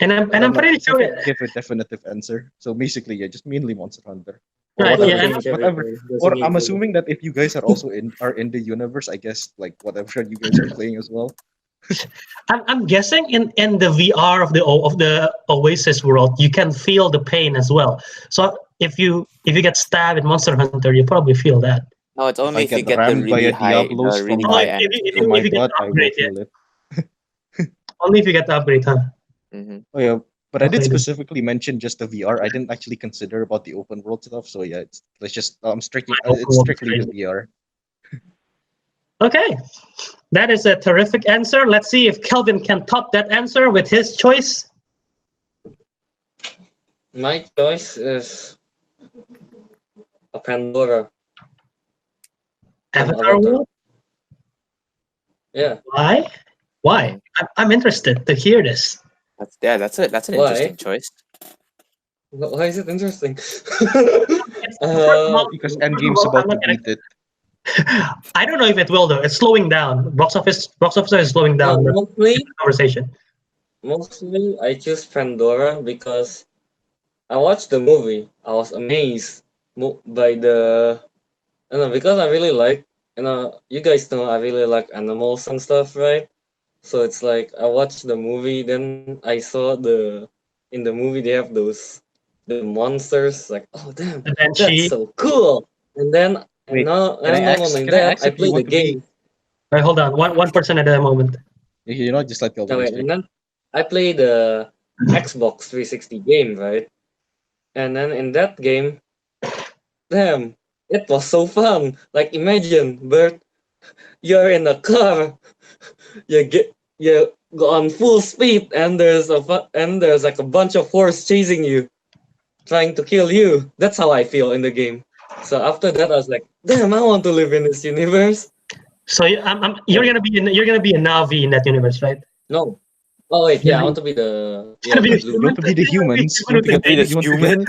And So I'm pretty I sure. can't give a definitive answer. So basically, yeah, just mainly Monster Hunter or I Right, play yeah, the and games every whatever. day. Doesn't Or need I'm to. assuming that if you guys are also in the universe, I guess like whatever you guys are playing as well. I'm guessing in the VR of the Oasis world, you can feel the pain as well. So if you get stabbed in Monster Hunter, you probably feel that. No, it's If only I if you get get rammed by a Diablos the really high end from If my you get butt, the I will upgrade, yeah. feel it. Only if you get the upgrade, huh? hmm Oh yeah, but I did Okay, specifically mention just the VR. I didn't actually consider about the open world stuff. So yeah, let's just open it's world is strictly the crazy. VR. Okay, that is a terrific answer. Let's see if Kelvin can top that answer with his choice. My choice is a Pandora from Avatar Avatar. world. Yeah. Why? Why? I'm interested to hear this. That's an Why? interesting choice. Why is it interesting? It's, first of all, Because first of Endgame's all, I'm about to not gonna. beat it. I don't know if it will though. It's slowing down. Box office is slowing No, down the mostly, conversation. mostly I choose Pandora because I watched the movie. I was amazed by the. I don't know, because I really like. You guys know I really like animals and stuff, right? So it's like I watched the movie, then I saw in the movie they have the monsters. Like, oh damn, The that's Banshee. so cool. And then Wait, and not only can I that, ask I if you play the want to be? game. Wait, hold on. One person at a moment. Just let Kelvin Okay, speak. and then I play the Xbox 360 game, right? And then in that game, damn, it was so fun. Like imagine, Bert, you're in a car, you go on full speed, and there's like a bunch of horse chasing you, trying to kill you. That's how I feel in the game. So after that, I was like, damn, I want to live in this universe. So you're gonna be a Navi in that universe, right? No. Oh wait, You're yeah, I gonna want to be the you're gonna be the a blue. You human. want to be the You're gonna be a humans. human with a Be name. this human.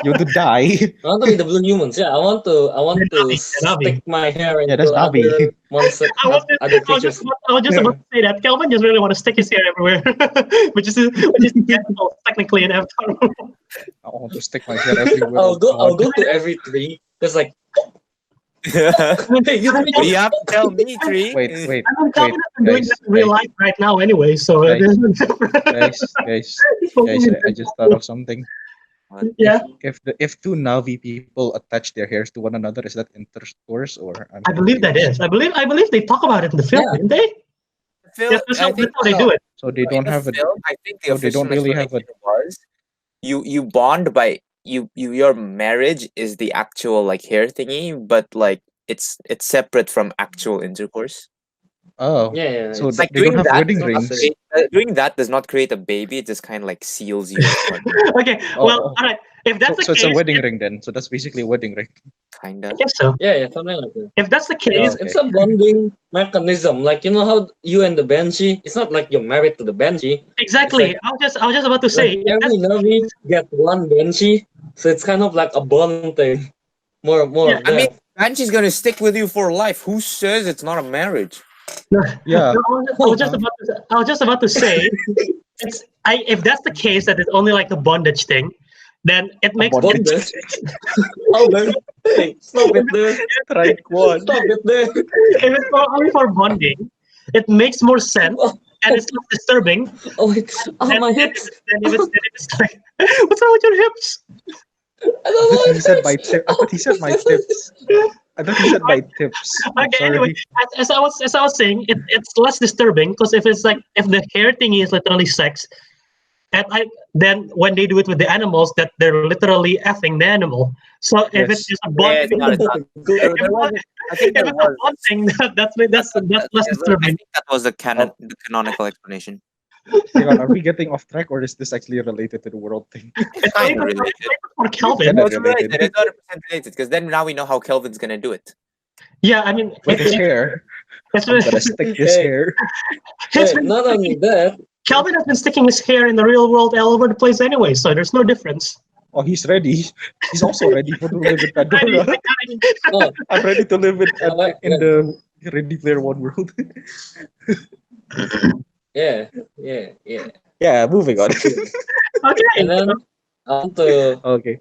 You want to die. I want to be the blue humans. Yeah, I want You're to Navi. You're Navi. stick my hair Yeah, into that's other Navi. monster, I was just, other I was just, creatures. I was just about to say that Kelvin just really want to stick his hair everywhere, which is technically an avatar. I want to stick my head everywhere all the I'll time. go to every tree. Just like Hey, you You have to tell me, Tree. Wait, Kelvin has been doing guys, that in real life right now anyway, so Guys, there's no difference. guys, I just thought of something. Yeah, If two Navi people attach their hairs to one another, is that intercourse or I'm I believe that confused? is. I believe they talk about it in the film, Yeah. didn't they? Phil, That's I how, think that's how they do it. So they in don't the have a film, I think the so they official don't really have explanation a was you bond by your marriage is the actual like hair thingy, but like it's separate from actual intercourse. oh. Yeah, So it's Like they don't doing have that wedding does not the not same. rings. doing that does not create a baby. It just kind of like seals you as partners. Okay, Oh, well, oh. all right. If that's the So it's a case, wedding ring then. So that's basically a wedding ring. Kinda. I guess so. Yeah, something like that. If that's the It's case, okay. it's a bonding mechanism. Like you know how you and the Banshee. It's not like you're married to the Banshee. It's exactly. like I was just about to say, if every that's the Navi case, get one Banshee, so it's kind of like a bond thing. More yeah. of I mean, that. Banshee's gonna stick with you for life. Who says it's not a marriage? No, Yeah. I was just about to say, if that's the case that it's only like a bondage thing, then it A makes bondage. Bondage. Albert, hey, stop it there. Strike one. Stop it there. if it's only for bonding, it makes more sense and it's less disturbing Oh wait, oh than, my than, hips. if it's like, what's wrong with your hips? I I don't thought know. he said my tip. I thought he said my tips. I thought he said my tips. I'm Okay, anyway, sorry. as I was saying, it's less disturbing because if the hair thingy is literally sex, then when they do it with the animals, that they're literally effing the animal. So if it's Yes. just a bond, Yeah, it's not. It's not. There wasn't. I think if there it's a was. bond thing, that's less I disturbing. think that was the Oh, canonical explanation. hang on. Are we getting off track or is this actually related to the world thing? It's It's kind only of for, related. it's for Kelvin. Kinda No, it's related. related. It's 100% related because then now we know how Kelvin's gonna do it. Yeah, I mean, With his hair. it's I'm gonna stick this Hey, hair. it's hey, been not only that. Kelvin has been sticking his hair in the real world all over the place anyway, so there's no difference. Oh, he's ready. He's also ready for to live in Ready, Pandora. Oh, I'm ready to live in yeah, the Ready Player One world. yeah. Yeah, moving on. Okay. And then I want to. Okay.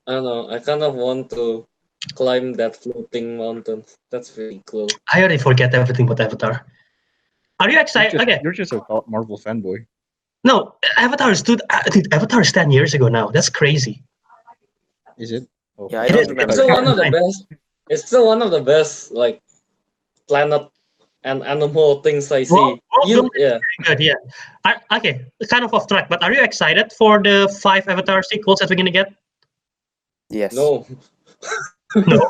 I don't know. I kind of want to climb that floating mountain. That's really cool. I already forget everything but Avatar. Are you excited? Okay. You're just a Marvel fanboy. No, Avatar is dude, Avatar is 10 years ago now. That's crazy. Is it? Oh, Yeah, I It don't is. It's remember. It's still one of the 2009. best. It's still one of the best like planet and animal things I Well, see. World Yeah. very good, yeah. Okay, kind of off track, but are you excited for the 5 Avatar sequels that we're gonna get? Yes. No. No.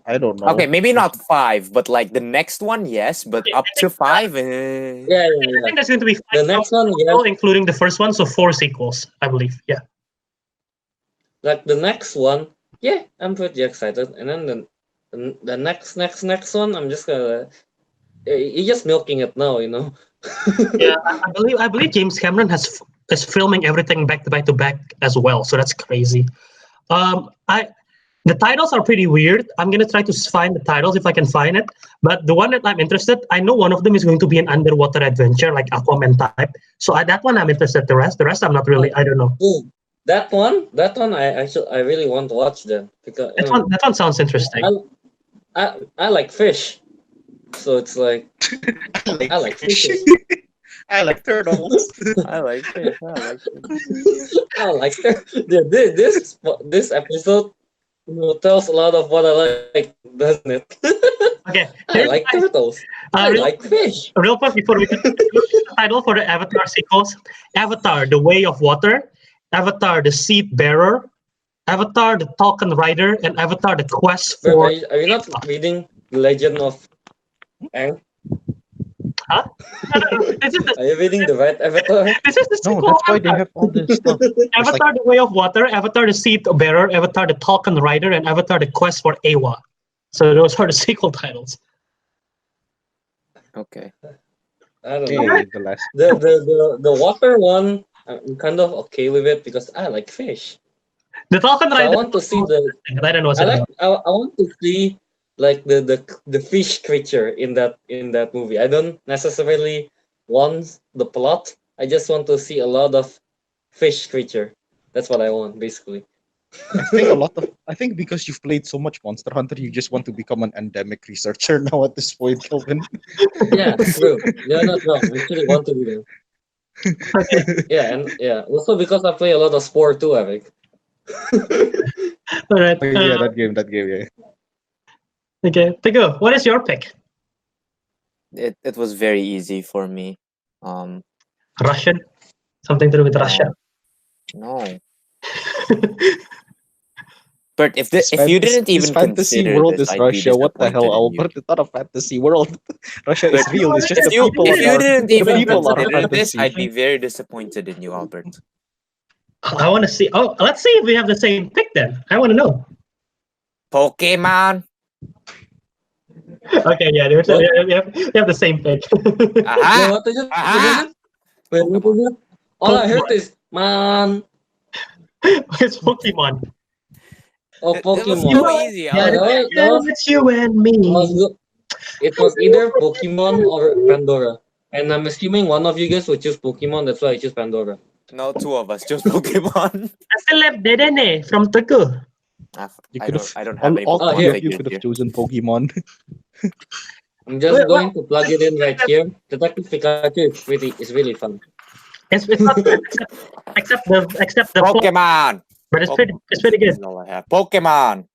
I don't know. Okay, maybe not 5, but like the next one, yes. But Okay, up I to think, 5, Yeah. I think there's going to be 5 The next one, total, yes. including the first one, so 4 sequels, I believe. Yeah. Like the next one, yeah, I'm pretty excited. And then the next one, I'm just gonna. You're just milking it now, you know. Yeah, I believe James Cameron is filming everything back to back as well, so that's crazy. I The titles are pretty weird. I'm gonna try to find the titles if I can find it. But the one that I'm interested, I know one of them is going to be an underwater adventure like Aquaman type. So that one I'm interested. The rest I'm not really. I don't know. Ooh, that one, I really want to watch them because That one sounds interesting. I like fish, so it's like I like fish. fishes. I like turtles. I like it. I like it. I like this episode tells a lot of what I like, doesn't it? Okay, I here's like the turtles. I real, like fish. real quick before we continue. The title for the Avatar sequels: Avatar: The Way of Water, Avatar: The Seed Bearer, Avatar: The Talken Rider, and Avatar: The Quest Bro, for. are you not reading the Legend of Aang? Huh? This is the Are you reading the right Avatar? this is the No, sequel. that's why they have all this stuff. There's Avatar: The Way of Water, Avatar: The Seed Bearer, Avatar: The Talken Rider, and Avatar: The Quest for Awa. So those are the sequel titles. Okay. I don't know. Hey, the last. The water one, I'm kind of okay with it because I like fish. The Talken So I Rider. want to see the I don't know what's it about. I want to see like the fish creature in that movie. I don't necessarily want the plot. I just want to see a lot of fish creature. That's what I want basically. I think because you've played so much Monster Hunter, you just want to become an endemic researcher now at this point, Kelvin. Yeah, true. You're not wrong. We actually want to be there. Okay. Yeah, and yeah, also because I play a lot of sport too, Eric. All right. Oh yeah, that game, yeah. Okay. Teguh, what is your pick? It was very easy for me. Um, Russian? Something to do with no, Russia? no. But if you His didn't even fantasy consider world this, is I'd be Russia. What the hell, disappointed in you. Albert? It's not a fantasy world. Russia But is real. It's just if the you people if you didn't the even people are consider this, fantasy. I'd be very disappointed in you, Albert. I want to see. Oh, let's see if we have the same pick then. I want to know. Pokemon. Okay, yeah, What? we have the same pick. Wait, Aha! what is it? What is Aha! it? Wait, what Pokemon. is it? All I heard Pokemon. is man. It's Pokemon. Oh, It was Pokemon. so easy. Oh, It's you and that me. was good. It was either Pokemon or Pandora. And I'm assuming one of you guys would choose Pokemon, that's why I choose Pandora. No, two of us chose Pokemon. I still have Dedenne from Teguh. You I could don't. have I don't have any all Pokemon three here. of you figures could have here. chosen Pokemon. I'm just Wait, going to plug it in right here. Detective Pikachu is really fun. it's not bad, except the plot, Pokemon. but it's pretty good. That's all I have. Pokemon. I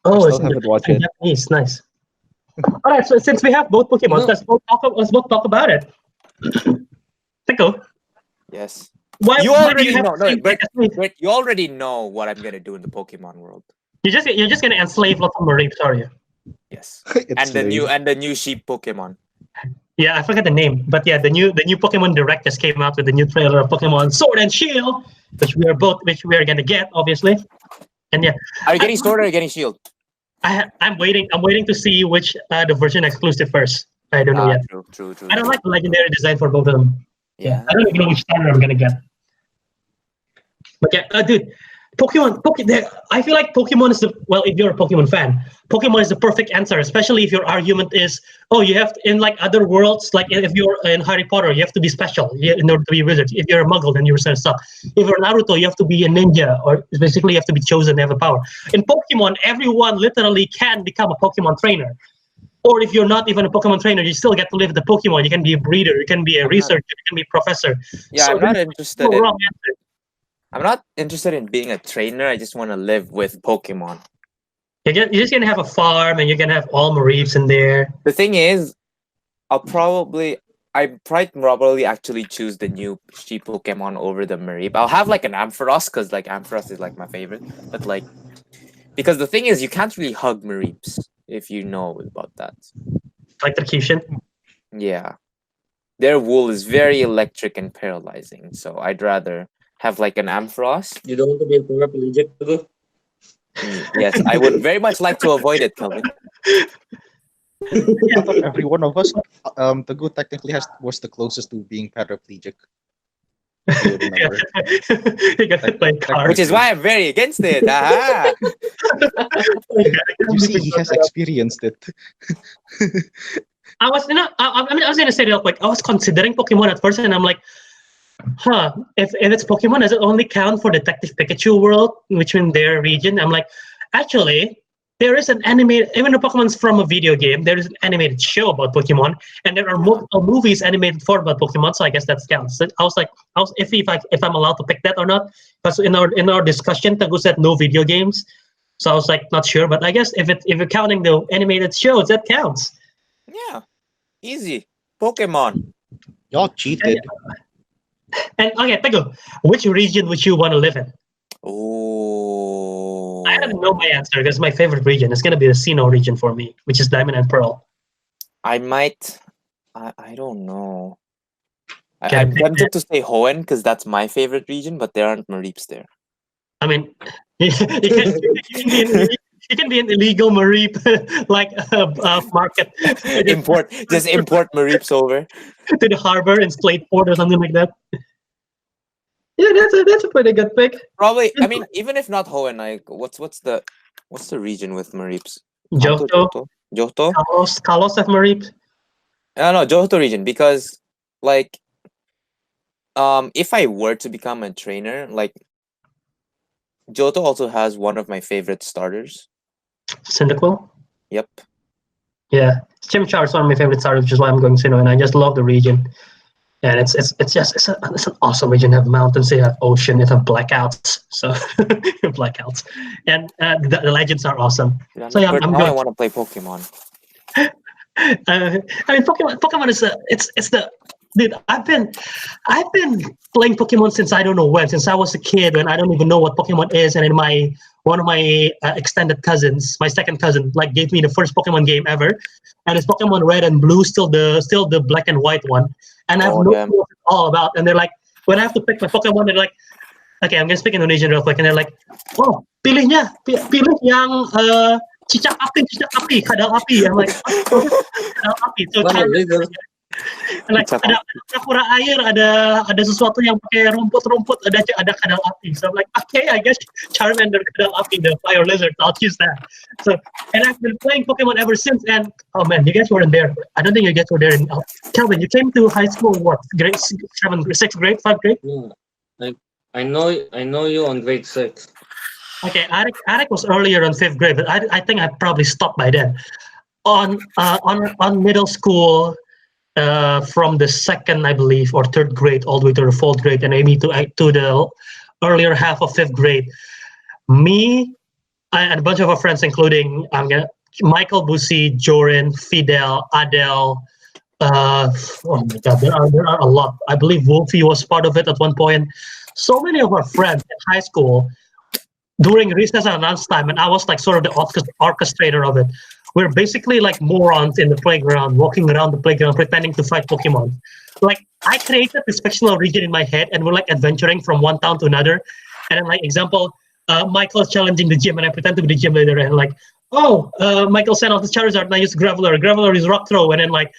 Oh, still it's haven't watched in it. Japanese. Nice. All right, so since we have both Pokemon, No. let's both talk about it. Teguh, Yes. why You do you already have know. the No, same but pick as me? but you already know what I'm gonna do in the Pokemon world. You're just gonna enslave lots of Marines, are you? Yes. It's And the lame. new sheep Pokemon. Yeah, I forget the name, but yeah, the new Pokemon Direct just came out with the new trailer of Pokemon Sword and Shield, which we are gonna get, obviously. And yeah, Are you I, getting Sword or are you getting Shield? I'm waiting to see which the version exclusive first. I don't know yet. True. I don't like the legendary design for both of them. Yeah. I don't even know which standard I'm gonna get. But yeah, dude, I feel like Pokemon is if you're a Pokemon fan, Pokemon is the perfect answer, especially if your argument is, oh, you have to, in like other worlds, like if you're in Harry Potter, you have to be special in order to be a wizard. If you're a Muggle, then you're gonna suck. If you're Naruto, you have to be a ninja, or basically you have to be chosen to have a power. In Pokemon, everyone literally can become a Pokemon trainer. Or if you're not even a Pokemon trainer, you still get to live with the Pokemon. You can be a breeder, you can be a researcher, you can be a professor. Yeah, So I'm not there's interested no in wrong answer. I'm not interested in being a trainer. I just want to live with Pokemon. You're just gonna have a farm, and you're gonna have all Mareeps in there. The thing is, I probably actually choose the new sheep Pokemon over the Mareep. I'll have like an Ampharos because like Ampharos is like my favorite. But like, because the thing is, you can't really hug Mareeps if you know about that. Electrocution. Yeah, their wool is very electric and paralyzing. So I'd rather have like an Ampharos. You don't want to be a paraplegic to go? Yes, I would very much like to avoid it, Kelvin. I thought every one of us, the good technically was the closest to being paraplegic. If you remember. You got hit by a car. Which is why I'm very against it. Aha! You see, he has experienced it. I was, I was gonna say real quick. I was considering Pokemon at first, and I'm like, if it's Pokemon, does it only count for Detective Pikachu world, which in their region? I'm like, actually, there is an animated, even though Pokemon's from a video game, there is an animated show about Pokemon, and there are multiple movies animated for about Pokemon. So I guess that counts. So I was iffy if I'm allowed to pick that or not, because in our discussion, Tagu said no video games. So I was like not sure, but I guess if you're counting the animated shows, that counts. Yeah, easy. Pokemon. Y'all cheated. And okay, Tagu, which region would you want to live in? Oh. I don't know my answer because my favorite region is going to be the Sinnoh region for me, which is Diamond and Pearl. I might. I don't know. Can I I'm pick tempted to say Hoenn because that's my favorite region, but there aren't Mareeps there. I mean, you can be an illegal Mareep like market Just import Mareeps over. to the harbor in Slate Port or something like that. Yeah, that's a pretty good pick. Probably. I mean, even if not Hoenn, like what's the region with Mareeps? Johto, Johto? Kalos have Mareep. No, Johto region because like if I were to become a trainer, like Johto also has one of my favorite starters. Cyndaquil? Yep. Yeah. Chimchar is one of my favorite starters, which is why I'm going Sinnoh, and I just love the region. And it's an awesome region. You have mountains, you have ocean, you have blackouts. So blackouts. And the legends are awesome. So yeah, But I'm now I going. want to play Pokemon. I mean, Pokemon is it's the dude. I've been playing Pokemon since I don't know when, since I was a kid, when I don't even know what Pokemon is. And then one of my extended cousins, my second cousin, like gave me the first Pokemon game ever, and it's Pokemon Red and Blue, still the black and white one, and I have no clue what it's all about. And they're like, when I have to pick my Pokemon, they're like, okay, I'm gonna speak Indonesian real quick, and they're like, oh, pilih yang cicak api, kadal api. I'm like, what? Kadal api. So and like ada kura air, ada sesuatu yang pakai rumput, ada kadal api. So I'm like, okay, I guess Charmander, kadal api, the fire lizard, I'll choose that. So, and I've been playing Pokemon ever since. And oh man, you guys weren't there. I don't think you guys were there. Kelvin, you came to high school what? Grade 7, 6th grade, 5th grade? Yeah. Like I know you on grade 6. Okay, Ariq was earlier on 5th grade, but I think I probably stopped by then. On middle school, from the 2nd, I believe, or 3rd grade, all the way to the 4th grade, and maybe to the earlier half of 5th grade. Me and a bunch of our friends, including Michael Busi, Jorin, Fidel, Adele. Oh my God, there are a lot. I believe Wolfie was part of it at one point. So many of our friends in high school, during recess and lunchtime, and I was like sort of the orchestrator of it. We're basically like morons in the playground, walking around the playground, pretending to fight Pokemon. Like, I created this fictional region in my head, and we're like adventuring from one town to another. And then, like, example, Michael's challenging the gym, and I pretend to be the gym leader, and like, Michael sent off the Charizard, and I use Graveler. Graveler is Rock Throw, and then like,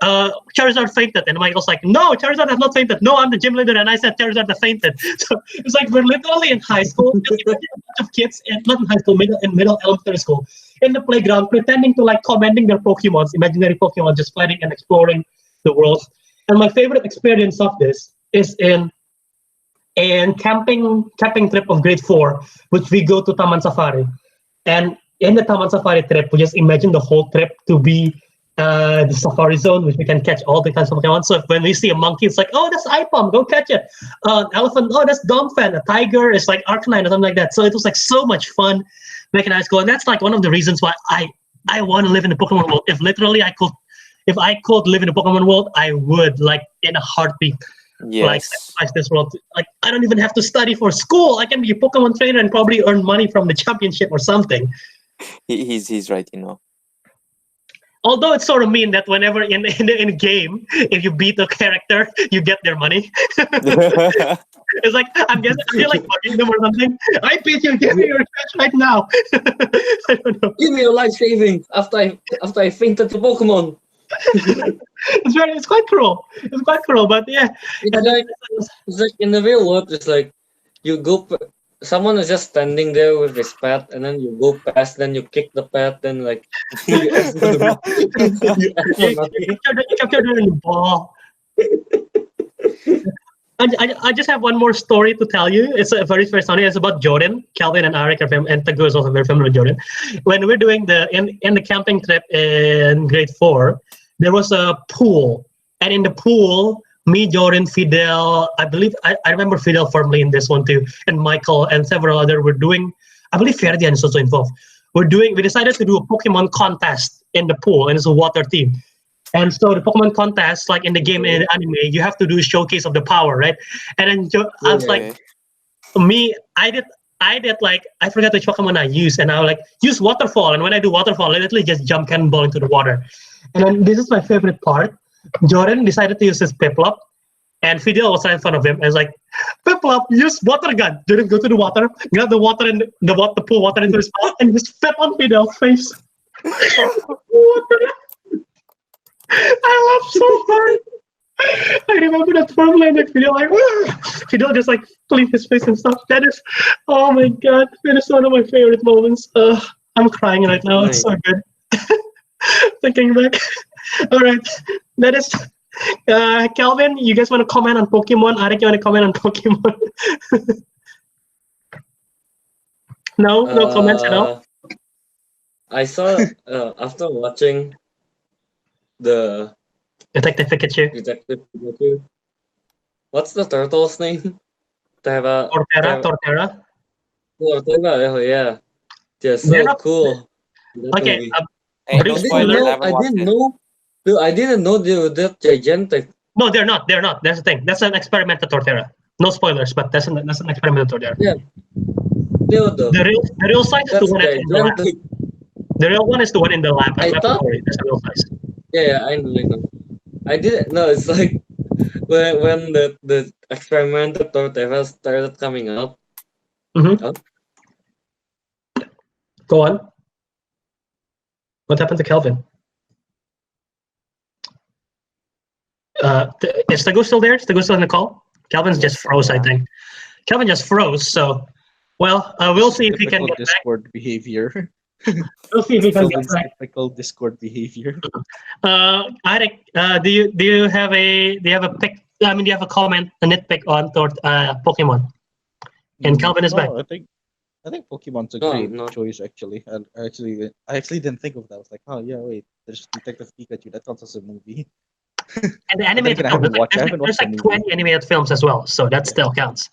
Charizard fainted, and Michael's like, no, Charizard has not fainted. No, I'm the gym leader, and I said Charizard has fainted. So it's like we're literally in high school, just a bunch of kids, not in high school, middle elementary school, in the playground, pretending to like commanding their Pokemons, imaginary Pokemon, just fighting and exploring the world. And my favorite experience of this is in camping trip of grade 4, which we go to Taman Safari. And in the Taman Safari trip, we just imagine the whole trip to be the safari zone, which we can catch all the kinds of Pokemon. So when we see a monkey, it's like, oh, that's Ipom, go catch it. Elephant, oh, that's Domfan. A tiger is like Arcanine or something like that. So it was like so much fun back in high school, and that's like one of the reasons why I want to live in the Pokemon world. If literally I could live in the Pokemon world, I would, like, in a heartbeat. Yes. Like, sacrifice this world. Like, I don't even have to study for school. I can be a Pokemon trainer and probably earn money from the championship or something. He's right, you know. Although it's sort of mean that whenever in a game, if you beat a character, you get their money. It's like, I feel like bugging them or something. I beat you, give me your cash right now. I don't know. Give me your life savings after I fainted the Pokemon. It's quite cruel. It's quite cruel, but yeah. It's like in the real world, it's like you go. Someone is just standing there with his pet, and then you go past, then you kick the pet, then like you ask for the money. You capture them in the ball. I just have one more story to tell you. It's a very first story. It's about Jordan. Kelvin and Ariq and Teguh is also very familiar with Jordan. When we're doing in the camping trip in grade 4, there was a pool, and in the pool, me, Jordan, Fidel, I believe I remember Fidel firmly in this one too, and Michael and several other were doing. I believe Ferdian is also involved. We decided to do a Pokemon contest in the pool, and it's a water team. And so the Pokemon contest, like in the game in the anime, you have to do a showcase of the power, right? And then I was like, I did like, I forgot which Pokemon I used, and I was like, use Waterfall. And when I do Waterfall, I literally just jump cannonball into the water. And then this is my favorite part. Jordan decided to use his Piplup, and Fidel was in front of him and was like, Piplup, use water gun. Jordan go to the water, grab the water and the pool water into his mouth, and just spit on Fidel's face. I laughed so hard. I remember that firmly, and Fidel like, Fidel just like cleaned his face and stuff. That is, oh my God, that is one of my favorite moments. I'm crying right now. It's so good. Thinking back. All right, that is Kelvin. You guys want to comment on Pokemon? Ariq, you want to comment on Pokemon? No comments at all. I saw after watching the Detective Pikachu. Detective Pikachu. What's the turtle's name? Terra. Torterra. Oh, Terra. Oh, yeah. Yeah, They're so not cool. That okay. movie. Hey, no Brief I didn't spoilers. spoiler. I know. haven't I watched didn't it. know. Dude, I didn't know they were that gigantic. No, they're not. They're not. That's the thing. That's an experimental Torterra. No spoilers, but that's an experimental Torterra. Yeah. Dude, though. The real size is the That's one in the lab. gigantic. The real one is the one in the lab. I thought. Laboratory. That's the real size. Yeah, I know. I didn't know. It's like when the experimental Torterra started coming out. Mm-hmm. Oh. Go on. What happened to Kelvin? Is Teguh still there? Is Teguh still in the call? Kelvin's just froze, I think. Kelvin just froze. So, well, we'll see if he can get Discord behavior. We'll see if he can get Kelvin's back. typical Discord behavior. Ariq, do you have a pick? I mean, do you have a comment, a nitpick on Pokemon? And Kelvin is back. I think Pokemon's a No, great no. choice actually. And I actually didn't think of that. I was like, oh yeah, wait, there's Detective Pikachu. That counts as a movie. And the animated I film, haven't watched there's the like movie. 20 animated films as well, so that still counts.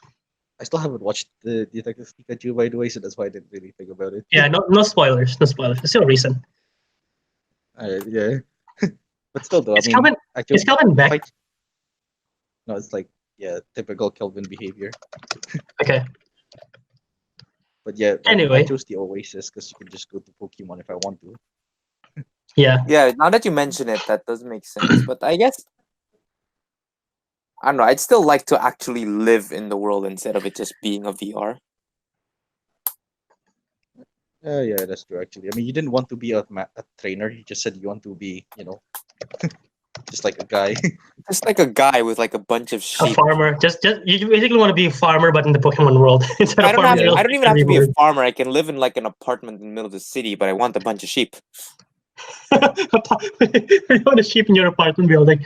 I still haven't watched the Detective Pikachu, by the way, so that's why I didn't really think about it. Yeah, no spoilers, no spoilers. There's still a reason. Yeah. But still, though, Is Kelvin back? No, it's like, yeah, typical Kelvin behavior. Okay. But yeah, Anyway. I chose the Oasis because you can just go to Pokemon if I want to. Yeah. Yeah, now that you mention it, that does make sense. But I guess I don't know. I'd still like to actually live in the world instead of it just being a VR. Yeah, that's true. Actually, I mean, you didn't want to be a trainer. You just said you want to be, just like a guy. Just like a guy with like a bunch of A sheep. farmer. Just you basically want to be a farmer, but in the Pokemon world. Instead I of don't farming, I don't even have to be a reward. farmer. I can live in like an apartment in the middle of the city, but I want a bunch of sheep. You want a sheep in your apartment building.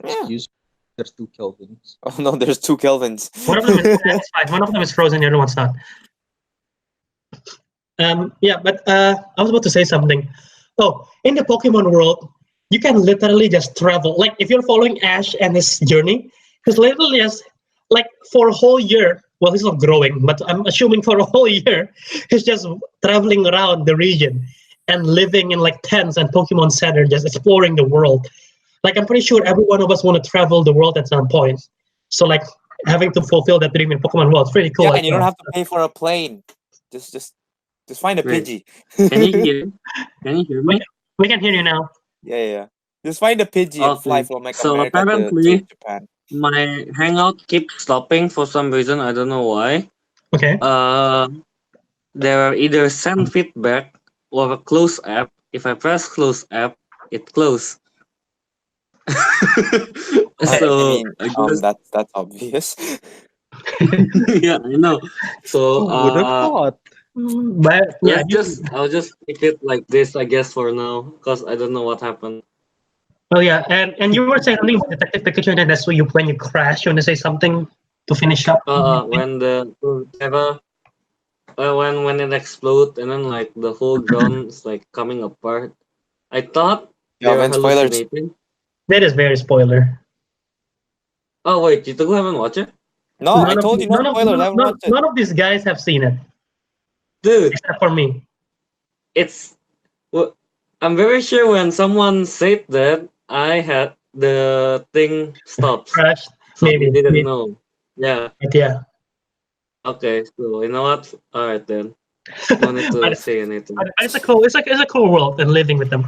Yeah. Excuse me, there's 2 Kelvins. Oh no, there's 2 Kelvins. One of them is satisfied. One of them is frozen. The other one's not. Yeah, but I was about to say something. Oh, in the Pokemon world, you can literally just travel. Like if you're following Ash and his journey, he's literally just like for a whole year. Well, he's not growing, but I'm assuming for a whole year, he's just traveling around the region and living in like tents and Pokemon Center, just exploring the world. Like I'm pretty sure every one of us want to travel the world at some point. So like having to fulfill that dream in Pokemon world, it's pretty cool. Yeah, and you don't have to pay for a plane. Just find a Wait. Pidgey. Can you hear me? We can hear you now. Yeah. Just find a Pidgey and fly Okay. from like So America apparently- to Japan. My Hangout keeps stopping for some reason. I don't know why. Okay. There are either send feedback or a close app. If I press close app, it close. So I guess, that's obvious. yeah, I know. So Who would have thought? But yeah, I'll just keep it like this, I guess, for now, because I don't know what happened. oh yeah, and you were saying something about Detective Pikachu, and then that's when you crash. You want to say something to finish up? When the Terra, when it explodes and then like the whole ground is like coming apart. I thought they Yeah, were man, spoilers. hallucinating. That is very spoiler. Oh wait, you two haven't watched it, No, I told you no spoilers. I haven't watched it. None of these guys have seen it, dude. except for me. It's. Well, I'm very sure when someone said that, I had the thing stopped. Crashed, So maybe. I didn't maybe. know. Yeah. But yeah. Okay. So you know what? All right then. No need to But- say anything. But it's a cool world and living with them.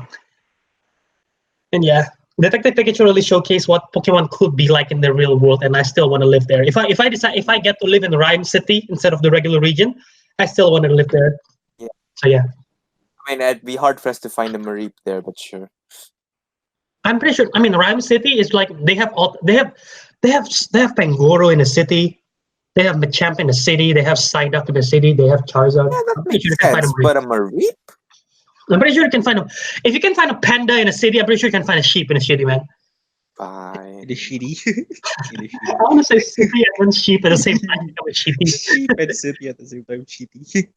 And yeah, Detective Pikachu really showcased what Pokemon could be like in the real world, and I still want to live there. If I get to live in Rhyme City instead of the regular region, I still want to live there. Yeah. So yeah, I mean, it'd be hard for us to find a Mareep there, but sure. I'm pretty sure. I mean, Rhyme City is like they have Pangoro in the city. They have Machamp in the city. They have Psyduck in the city. They have Charizard. Yeah, that I'm pretty makes sure you can find a sense. Mareep. But a Mareep? I'm pretty sure you can find a. If you can find a panda in a city, I'm pretty sure you can find a sheep in a city, man. Bye. It is shitty. It is I want to say city and then sheep at the same time. Become a sheepy. shitty. Sheep and city at the same time. Shitty.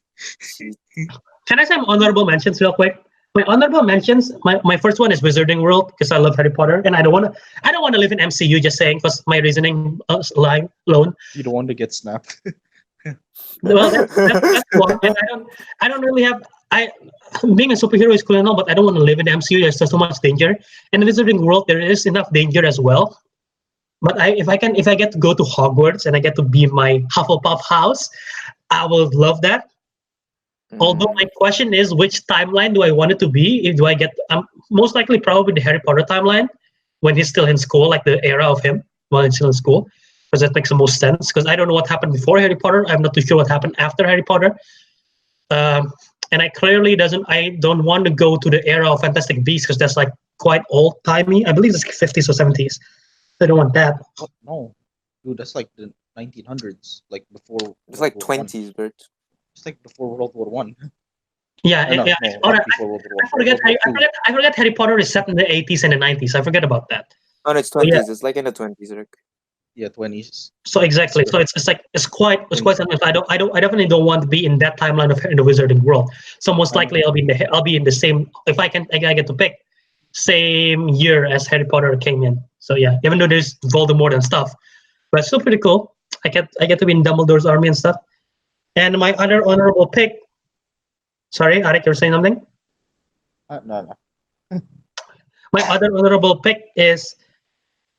Can I say my honorable mentions real quick? My honorable mentions. My first one is Wizarding World because I love Harry Potter and I don't want to live in MCU. Just saying because my reasoning line alone. You don't want to get snapped. Well, that's one. And I don't really have. I being a superhero is cool and all, but I don't want to live in the MCU. There's just so much danger. In the Wizarding World, there is enough danger as well. But if I get to go to Hogwarts and I get to be in my Hufflepuff house, I will love that. Although my question is, which timeline do I want it to be? If do I get most likely probably the Harry Potter timeline when he's still in school, like the era of him while he's still in school, because that makes the most sense. Because I don't know what happened before Harry Potter. I'm not too sure what happened after Harry Potter. And I don't want to go to the era of Fantastic Beasts because that's like quite old timey. I believe it's 50s or 70s. I don't want that. What? No, dude, that's like the 1900s, like before. It's like World War One. 20s, Bert. It's like before World War One. Yeah, No, yeah. no, Or not before World War One. I forget. World War Two. I forget Harry Potter is set in the 80s and the 90s. I forget about that. No, it's Oh, 20s. yeah. It's like in the 20s, Rick. Yeah, 20s. So exactly. So it's quite something. I definitely don't want to be in that timeline of in the Wizarding World. So most likely I'll be in the same. If I get to pick, same year as Harry Potter came in. So yeah, even though there's Voldemort and stuff, but it's still pretty cool. I get to be in Dumbledore's army and stuff. And my other honorable pick. Sorry, Ariq, you're saying something? No. My other honorable pick is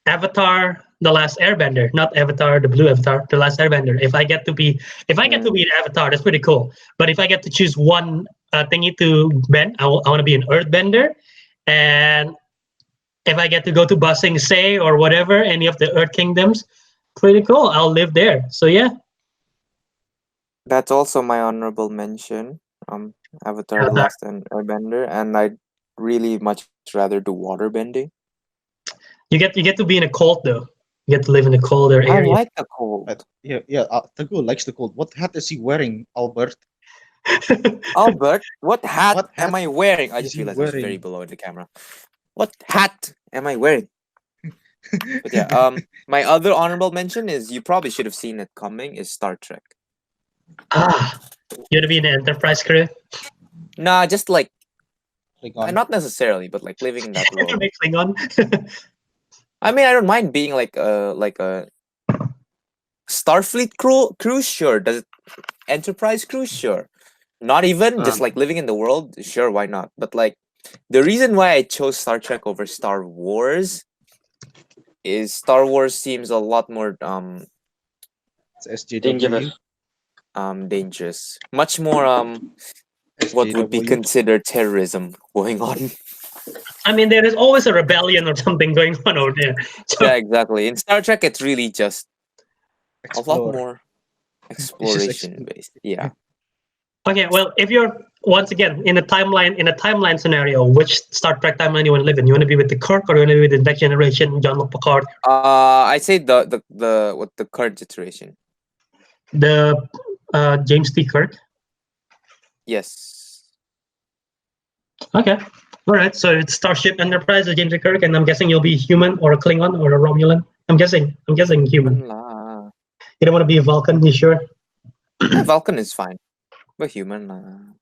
Avatar: The Last Airbender, not Avatar, the blue Avatar, The Last Airbender. If I get to be an Avatar, that's pretty cool. But if I get to choose one thingy to bend, I want to be an Earthbender. And if I get to go to Ba Sing Se or whatever, any of the Earth Kingdoms, pretty cool. I'll live there. So yeah. That's also my honorable mention. Avatar: The Last Airbender, and I'd really much rather do water bending. You get to be in a cold though. You get to live in a colder I area. like the cold. Yeah. Teguh likes the cold. What hat is he wearing, Albert? Albert, what hat What am hat I wearing? I is just he realized I was very wearing? below the camera. What hat am I wearing? But yeah, my other honorable mention is you probably should have seen it coming is Star Trek. You want to be in the Enterprise crew? Nah, just like Klingon. not necessarily, but like living in that world. Make Klingon. I mean, I don't mind being like a Starfleet cruise, sure. Does it Enterprise cruise, sure. Not even just like living in the world, sure, why not? But like the reason why I chose Star Trek over Star Wars is Star Wars seems a lot more It's SJW. Dangerous. dangerous. Much more what would be SJW. considered terrorism going on. I mean, there is always a rebellion or something going on over there. So, Yeah, exactly. In Star Trek it's really just a lot Explore. more exploration based. Yeah. okay, well, if you're once again in a timeline scenario, which Star Trek timeline you want to live in? You want to be with the Kirk or you want to be with the Next Generation, Jean-Luc Picard? I say the current situation. The James T. Kirk. Yes. Okay. All right. So it's Starship Enterprise, James T. Kirk, and I'm guessing you'll be human or a Klingon or a Romulan. I'm guessing human. La. You don't want to be a Vulcan, you sure? Yeah, Vulcan is fine. We're human.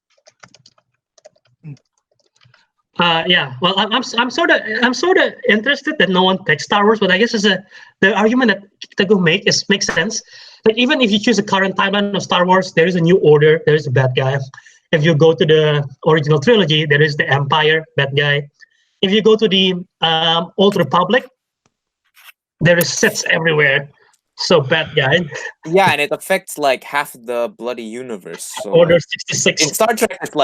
Yeah. Well, I'm sort of interested that no one picks Star Wars, but I guess the argument that Teguh makes sense. Like even if you choose the current timeline of Star Wars, there is a new order, there is a bad guy. If you go to the original trilogy, there is the Empire, bad guy. If you go to the Old Republic, there is Siths everywhere, so bad guy. Yeah, and it affects like half the bloody universe. So Order 66. in Star Trek, it's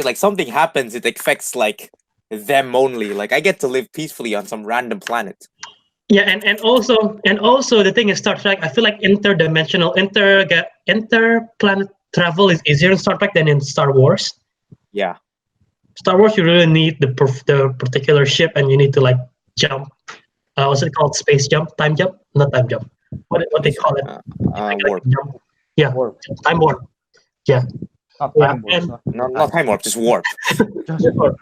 like something happens, it affects like them only. Like I get to live peacefully on some random planet. Yeah, and also the thing is Star Trek. I feel like interdimensional, interplanet travel is easier in Star Trek than in Star Wars. Yeah. Star Wars, you really need the particular ship, and you need to like jump. What's it called? Space jump, time jump, not time jump. What they call it? Warp. Jump. Yeah, Warp. time warp. Yeah. Not Yeah, time warps. and Not time warp, just warp. Just warp.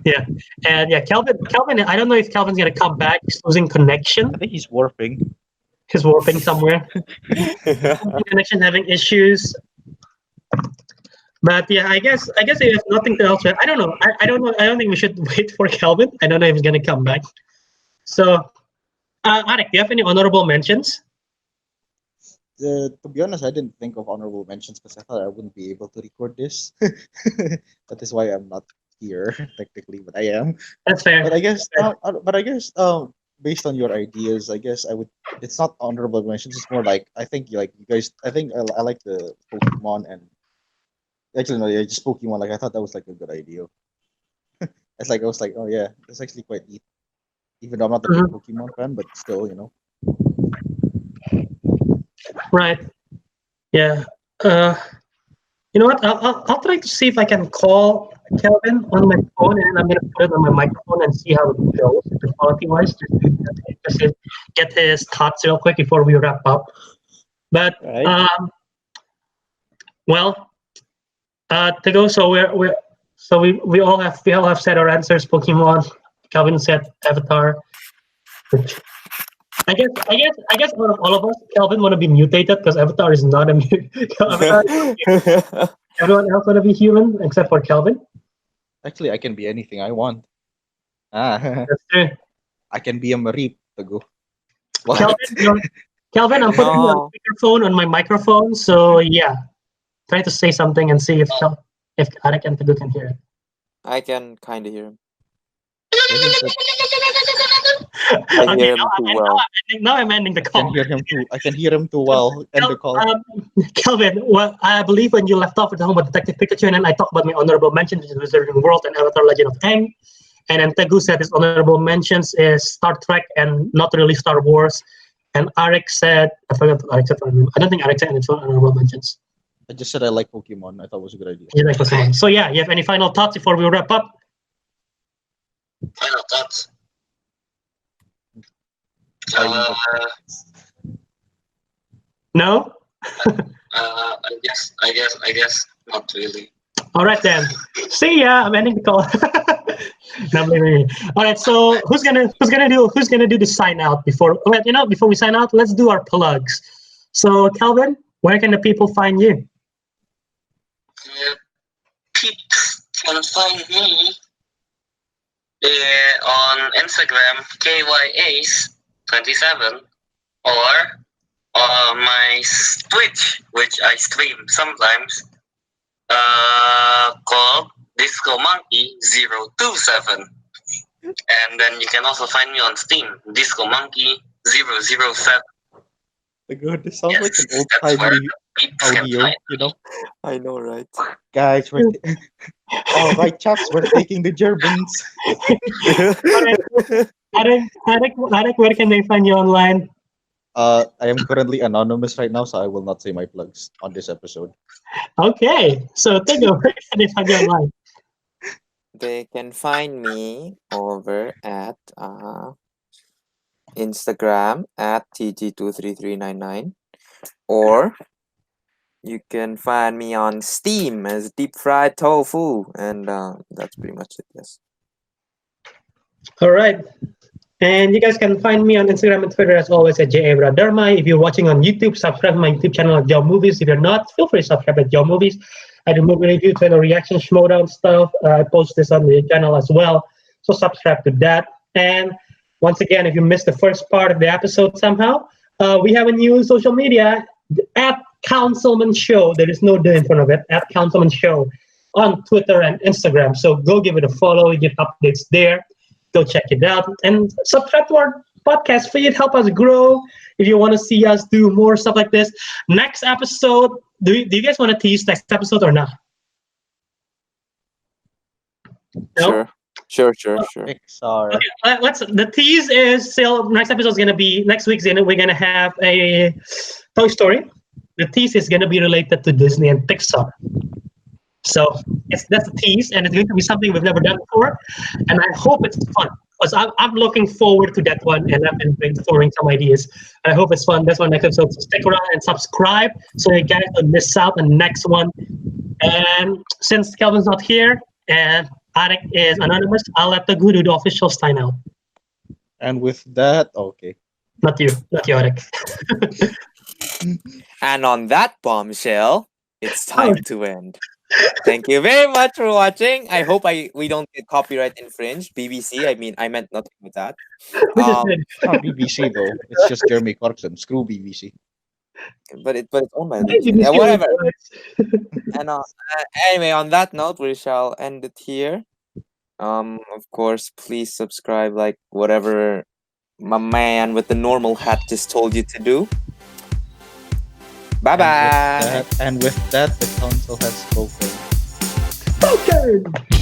yeah, and yeah, Kelvin. I don't know if Kelvin's gonna come back. He's losing connection. I think he's warping. He's warping somewhere. Connection having issues. But yeah, I guess if have nothing else. I don't know. I don't know. I don't think we should wait for Kelvin. I don't know if he's gonna come back. So, Ariq, do you have any honorable mentions? To be honest, I didn't think of honorable mentions because I thought I wouldn't be able to record this. That is why I'm not here technically, but I am. That's fair. But I guess, based on your ideas, I guess I would. It's not honorable mentions. It's more like I think like you guys. I think I like the Pokemon and actually no, yeah, just Pokemon. Like I thought that was like a good idea. It's like I was like, oh yeah, that's actually quite neat. Even though I'm not a big Pokemon fan, but still, you know. Right. Yeah. You know what? I'll try to see if I can call Kelvin on my phone, and I'm gonna put it on my microphone and see how it goes, the quality wise, just to get his thoughts real quick before we wrap up. But Right. well, to go. So we all have said our answers. Pokemon. Kelvin said Avatar. Which I guess out of all of us, Kelvin want to be mutated because Avatar is not a Avatar. Everyone else want to be human except for Kelvin. Actually, I can be anything I want. Ah, That's true. I can be a Marip to go. What? Kelvin, I'm putting you on No. speakerphone on my microphone. So yeah, try to say something and see if Ariq and Teguh can hear it. I can kind of hear him. Okay, I hear him too well. now I'm ending the I call. can hear him too. I can hear him too well. End the call. Kelvin, well, I believe when you left off with talking about Detective Pikachu, and then I talked about my honorable mentions, which is Wizarding World and Avatar: Legend of Aang, and then Teguh said his honorable mentions is Star Trek and not really Star Wars, and Ariq said I forgot what Ariq said. I don't think Ariq said any honorable mentions. I just said I like Pokemon. I thought it was a good idea. You like Pokemon. So yeah, you have any final thoughts before we wrap up? Final thoughts. No. I guess not really. All right then. See ya. I'm ending the call. No, I'm leaving it. All right. So who's gonna do the sign out before? Well, before we sign out, let's do our plugs. So Kelvin, where can the people find you? Peeps can find me on Instagram KYAce27 or on my Twitch, which I stream sometimes, called Disco Monkey 027. And then you can also find me on Steam, Disco Monkey 007. God, this sounds like an Yes, old that's where timey the peeps can audio, find you know. I know, right? Guys, all right, chaps, we're taking the Germans. Ariq, where can they find you online? I am currently anonymous right now, so I will not say my plugs on this episode. Okay, so Teguh, where can they find you online? They can find me over at Instagram at TG23399, or you can find me on Steam as Deep Fried Tofu, and that's pretty much it. Yes. All right. And you guys can find me on Instagram and Twitter as always at Wiradharma. If you're watching on YouTube, subscribe to my YouTube channel at Joe Movies. If you're not, feel free to subscribe at Joe Movies. I do movie review, trailer reaction, showdown stuff. I post this on the channel as well. So subscribe to that. And once again, if you missed the first part of the episode somehow, we have a new social media at Councilmen Show. There is no D in front of it, at Councilmen Show on Twitter and Instagram. So go give it a follow. You get updates there. Go check it out and subscribe to our podcast feed. Help us grow. If you want to see us do more stuff like this, next episode. Do you guys want to tease next episode or not? No? Sure. Pixar. Okay, let's. The tease is still next episode is gonna be next week's. We're gonna have a Toy Story. The tease is gonna be related to Disney and Pixar. So that's a tease, and it's going to be something we've never done before, and I hope it's fun because I'm looking forward to that one, and I've been brainstorming some ideas. I hope it's fun. That's my next episode. So stick around and subscribe so you guys don't miss out on the next one. And since Kelvin's not here and Ariq is anonymous, I'll let Teguh do the official sign out. And with that, okay. Not you, Ariq. And on that bombshell, it's time to end. Thank you very much for watching. I hope we don't get copyright infringed. BBC, I meant nothing with that. Which is Um, good. It's not BBC though. It's just Jeremy Clarkson. Screw BBC. but it's owned by BBC BBC. Yeah, whatever. was- And anyway, on that note, we shall end it here. Of course, please subscribe, like whatever my man with the normal hat just told you to do. Bye bye. And with that, the council has spoken. Spoken!